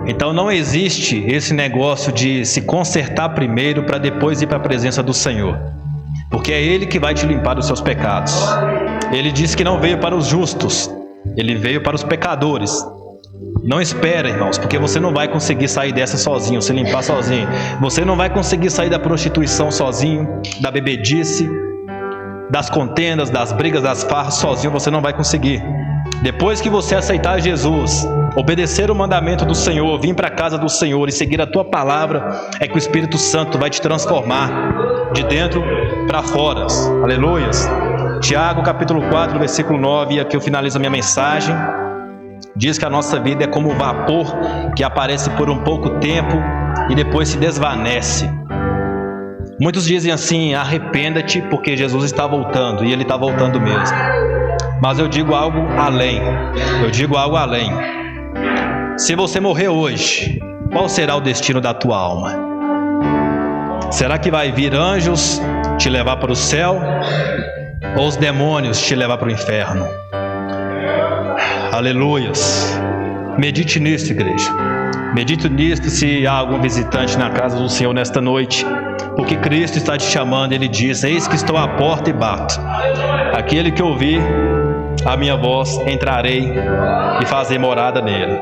Então não existe esse negócio de se consertar primeiro para depois ir para a presença do Senhor, porque é Ele que vai te limpar dos seus pecados. Ele disse que não veio para os justos, Ele veio para os pecadores. Não espera, irmãos, porque você não vai conseguir sair dessa sozinho, se limpar sozinho. Você não vai conseguir sair da prostituição sozinho, da bebedice, das contendas, das brigas, das farras sozinho, você não vai conseguir. Depois que você aceitar Jesus, obedecer o mandamento do Senhor, vir para a casa do Senhor e seguir a tua palavra, é que o Espírito Santo vai te transformar de dentro para fora. Aleluias. Tiago capítulo 4, versículo 9, e aqui eu finalizo a minha mensagem. Diz que a nossa vida é como vapor que aparece por um pouco tempo e depois se desvanece. Muitos dizem assim: arrependa-te porque Jesus está voltando, e Ele está voltando mesmo. Mas eu digo algo além. Se você morrer hoje, qual será o destino da tua alma? Será que vai vir anjos te levar para o céu? Ou os demônios te levar para o inferno? Aleluias. Medite nisso, igreja. Medite nisso se há algum visitante na casa do Senhor nesta noite. Porque Cristo está te chamando, Ele diz: eis que estou à porta e bato. Aquele que ouvir a minha voz, entrarei e fazer morada nele.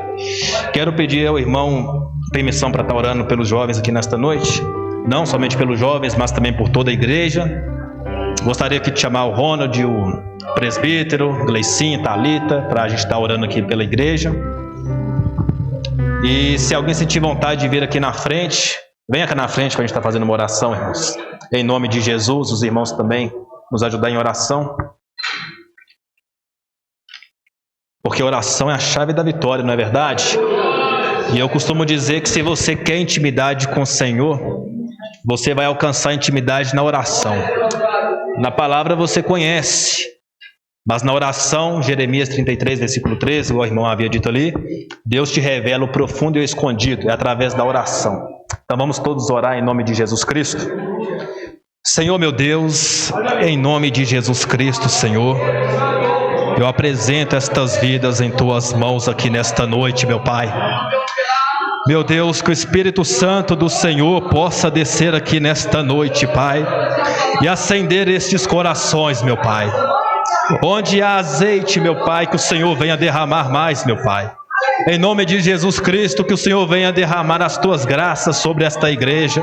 Quero pedir ao irmão permissão para estar orando pelos jovens aqui nesta noite. Não somente pelos jovens, mas também por toda a igreja. Gostaria aqui de chamar o Ronald, o presbítero, Gleicinho, Thalita, para a gente estar orando aqui pela igreja. E se alguém sentir vontade de vir aqui na frente, venha cá na frente para a gente estar fazendo uma oração, irmãos. Em nome de Jesus, os irmãos também nos ajudar em oração. Porque oração é a chave da vitória, não é verdade? E eu costumo dizer que se você quer intimidade com o Senhor, você vai alcançar intimidade na oração. Na palavra você conhece, mas na oração, Jeremias 33, versículo 13, igual o irmão havia dito ali, Deus te revela o profundo e o escondido, é através da oração. Então vamos todos orar em nome de Jesus Cristo. Senhor meu Deus, em nome de Jesus Cristo, Senhor, eu apresento estas vidas em Tuas mãos aqui nesta noite, meu Pai. Meu Deus, que o Espírito Santo do Senhor possa descer aqui nesta noite, Pai, e acender estes corações, meu Pai. Onde há azeite, meu Pai, que o Senhor venha derramar mais, meu Pai. Em nome de Jesus Cristo, que o Senhor venha derramar as Tuas graças sobre esta igreja.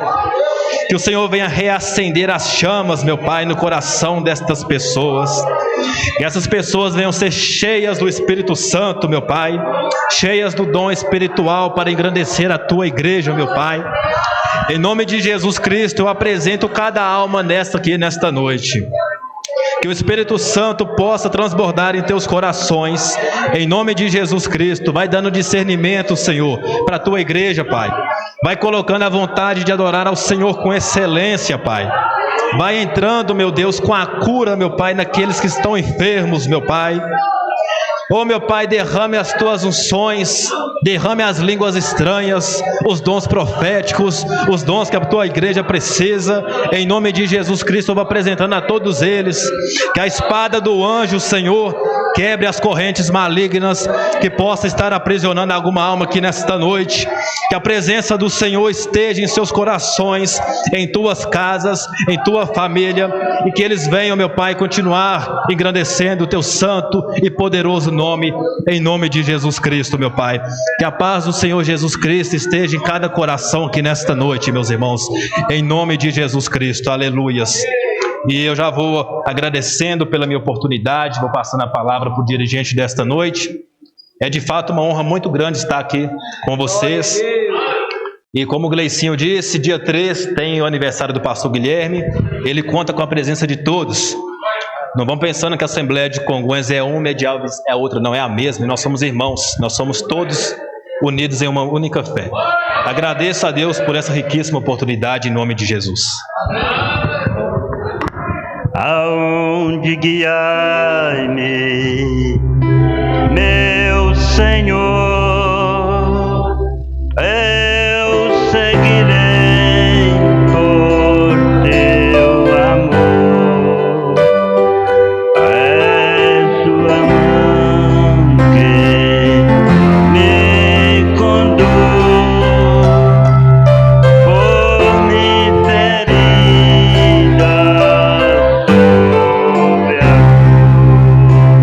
Que o Senhor venha reacender as chamas, meu Pai, no coração destas pessoas. Que essas pessoas venham ser cheias do Espírito Santo, meu Pai. Cheias do dom espiritual para engrandecer a Tua igreja, meu Pai. Em nome de Jesus Cristo, eu apresento cada alma nesta noite. Que o Espírito Santo possa transbordar em teus corações, em nome de Jesus Cristo. Vai dando discernimento, Senhor, para a tua igreja, Pai. Vai colocando a vontade de adorar ao Senhor com excelência, Pai. Vai entrando, meu Deus, com a cura, meu Pai, naqueles que estão enfermos, meu Pai. Oh, meu Pai, derrame as Tuas unções, derrame as línguas estranhas, os dons proféticos, os dons que a Tua igreja precisa. Em nome de Jesus Cristo, eu vou apresentando a todos eles. Que a espada do anjo, Senhor, quebre as correntes malignas que possa estar aprisionando alguma alma aqui nesta noite. Que a presença do Senhor esteja em seus corações, em Tuas casas, em Tua família. E que eles venham, meu Pai, continuar engrandecendo o Teu santo e poderoso nome, em nome de Jesus Cristo, meu Pai. Que a paz do Senhor Jesus Cristo esteja em cada coração aqui nesta noite, meus irmãos, em nome de Jesus Cristo, aleluias. E eu já vou agradecendo pela minha oportunidade, vou passando a palavra para o dirigente desta noite. É de fato uma honra muito grande estar aqui com vocês. E como o Gleicinho disse, dia 3 tem o aniversário do pastor Guilherme, ele conta com a presença de todos. Não vamos pensando que a Assembleia de Congonhas é uma, de Alves é outra, não é a mesma. Nós somos irmãos, nós somos todos unidos em uma única fé. Agradeço a Deus por essa riquíssima oportunidade em nome de Jesus. Aonde guiai-me, meu Senhor, eu seguirei por Teu amor. É Sua mão que me conduz por me ferida sobre a cruz.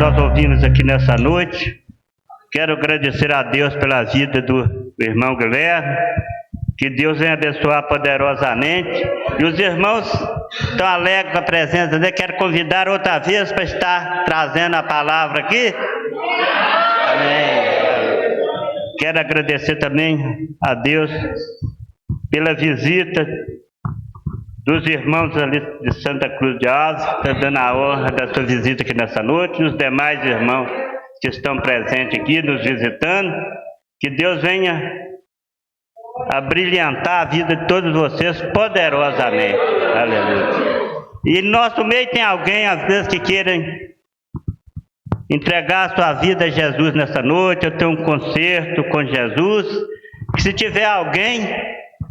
nós ouvimos aqui nessa noite. Quero agradecer a Deus pela vida do irmão Guilherme. Que Deus venha abençoar poderosamente. E os irmãos estão alegres com a presença dele. Quero convidar outra vez para estar trazendo a palavra aqui. Amém. Quero agradecer também a Deus pela visita dos irmãos ali de Santa Cruz de Alves, está dando a honra da sua visita aqui nessa noite, e os demais irmãos que estão presentes aqui, nos visitando. Que Deus venha a brilhantar a vida de todos vocês poderosamente. Aleluia. E no nosso meio tem alguém, às vezes, que queira entregar a sua vida a Jesus nessa noite. Eu tenho um concerto com Jesus. Que se tiver alguém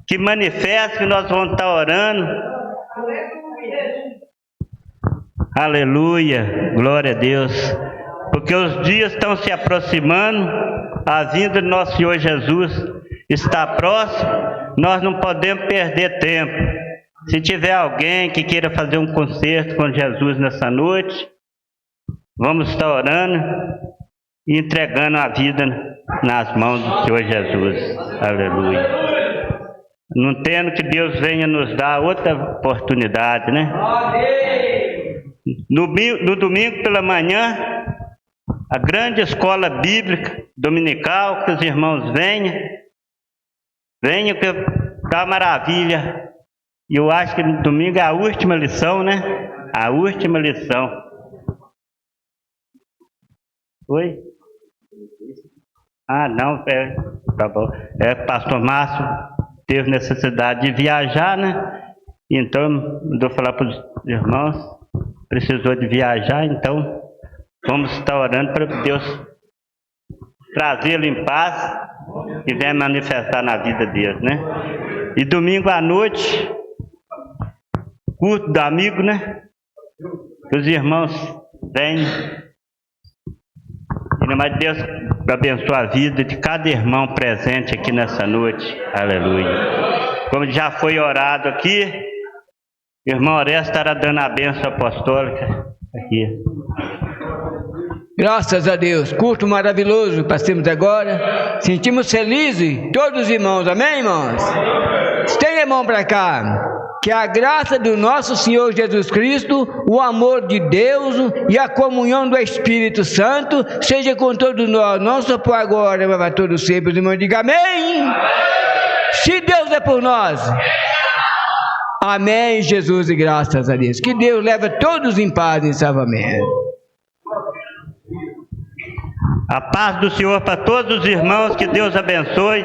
que manifeste, que nós vamos estar orando. Aleluia. Glória a Deus. Porque os dias estão se aproximando. A vinda do nosso Senhor Jesus está próximo, nós não podemos perder tempo. Se tiver alguém que queira fazer um concerto com Jesus nessa noite, vamos estar orando e entregando a vida nas mãos do Senhor Jesus. Aleluia. Não tendo que Deus venha nos dar outra oportunidade, né? No domingo pela manhã, a grande escola bíblica dominical, que os irmãos venham, que tá maravilha. E eu acho que no domingo é a última lição, né? A última lição. Oi? Ah, não, tá bom. Pastor Márcio teve necessidade de viajar, né? Então, eu falar para os irmãos, precisou de viajar, então vamos estar orando para Deus trazê-lo em paz e venha manifestar na vida deles, né? E domingo à noite, culto do amigo, né? Que os irmãos venham. E mais Deus abençoe a vida de cada irmão presente aqui nessa noite. Aleluia. Como já foi orado aqui, o irmão Orestes estará dando a bênção apostólica aqui. Graças a Deus, culto maravilhoso passamos agora, sentimos felizes todos os irmãos, amém, irmãos? Estende a mão para cá. Que a graça do nosso Senhor Jesus Cristo, o amor de Deus e a comunhão do Espírito Santo seja com todos nós, não só por agora, mas para todos sempre. Os irmãos digam amém. Se Deus é por nós, amém, Jesus, e graças a Deus. Que Deus leve todos em paz e salvamento. A paz do Senhor para todos os irmãos, que Deus abençoe.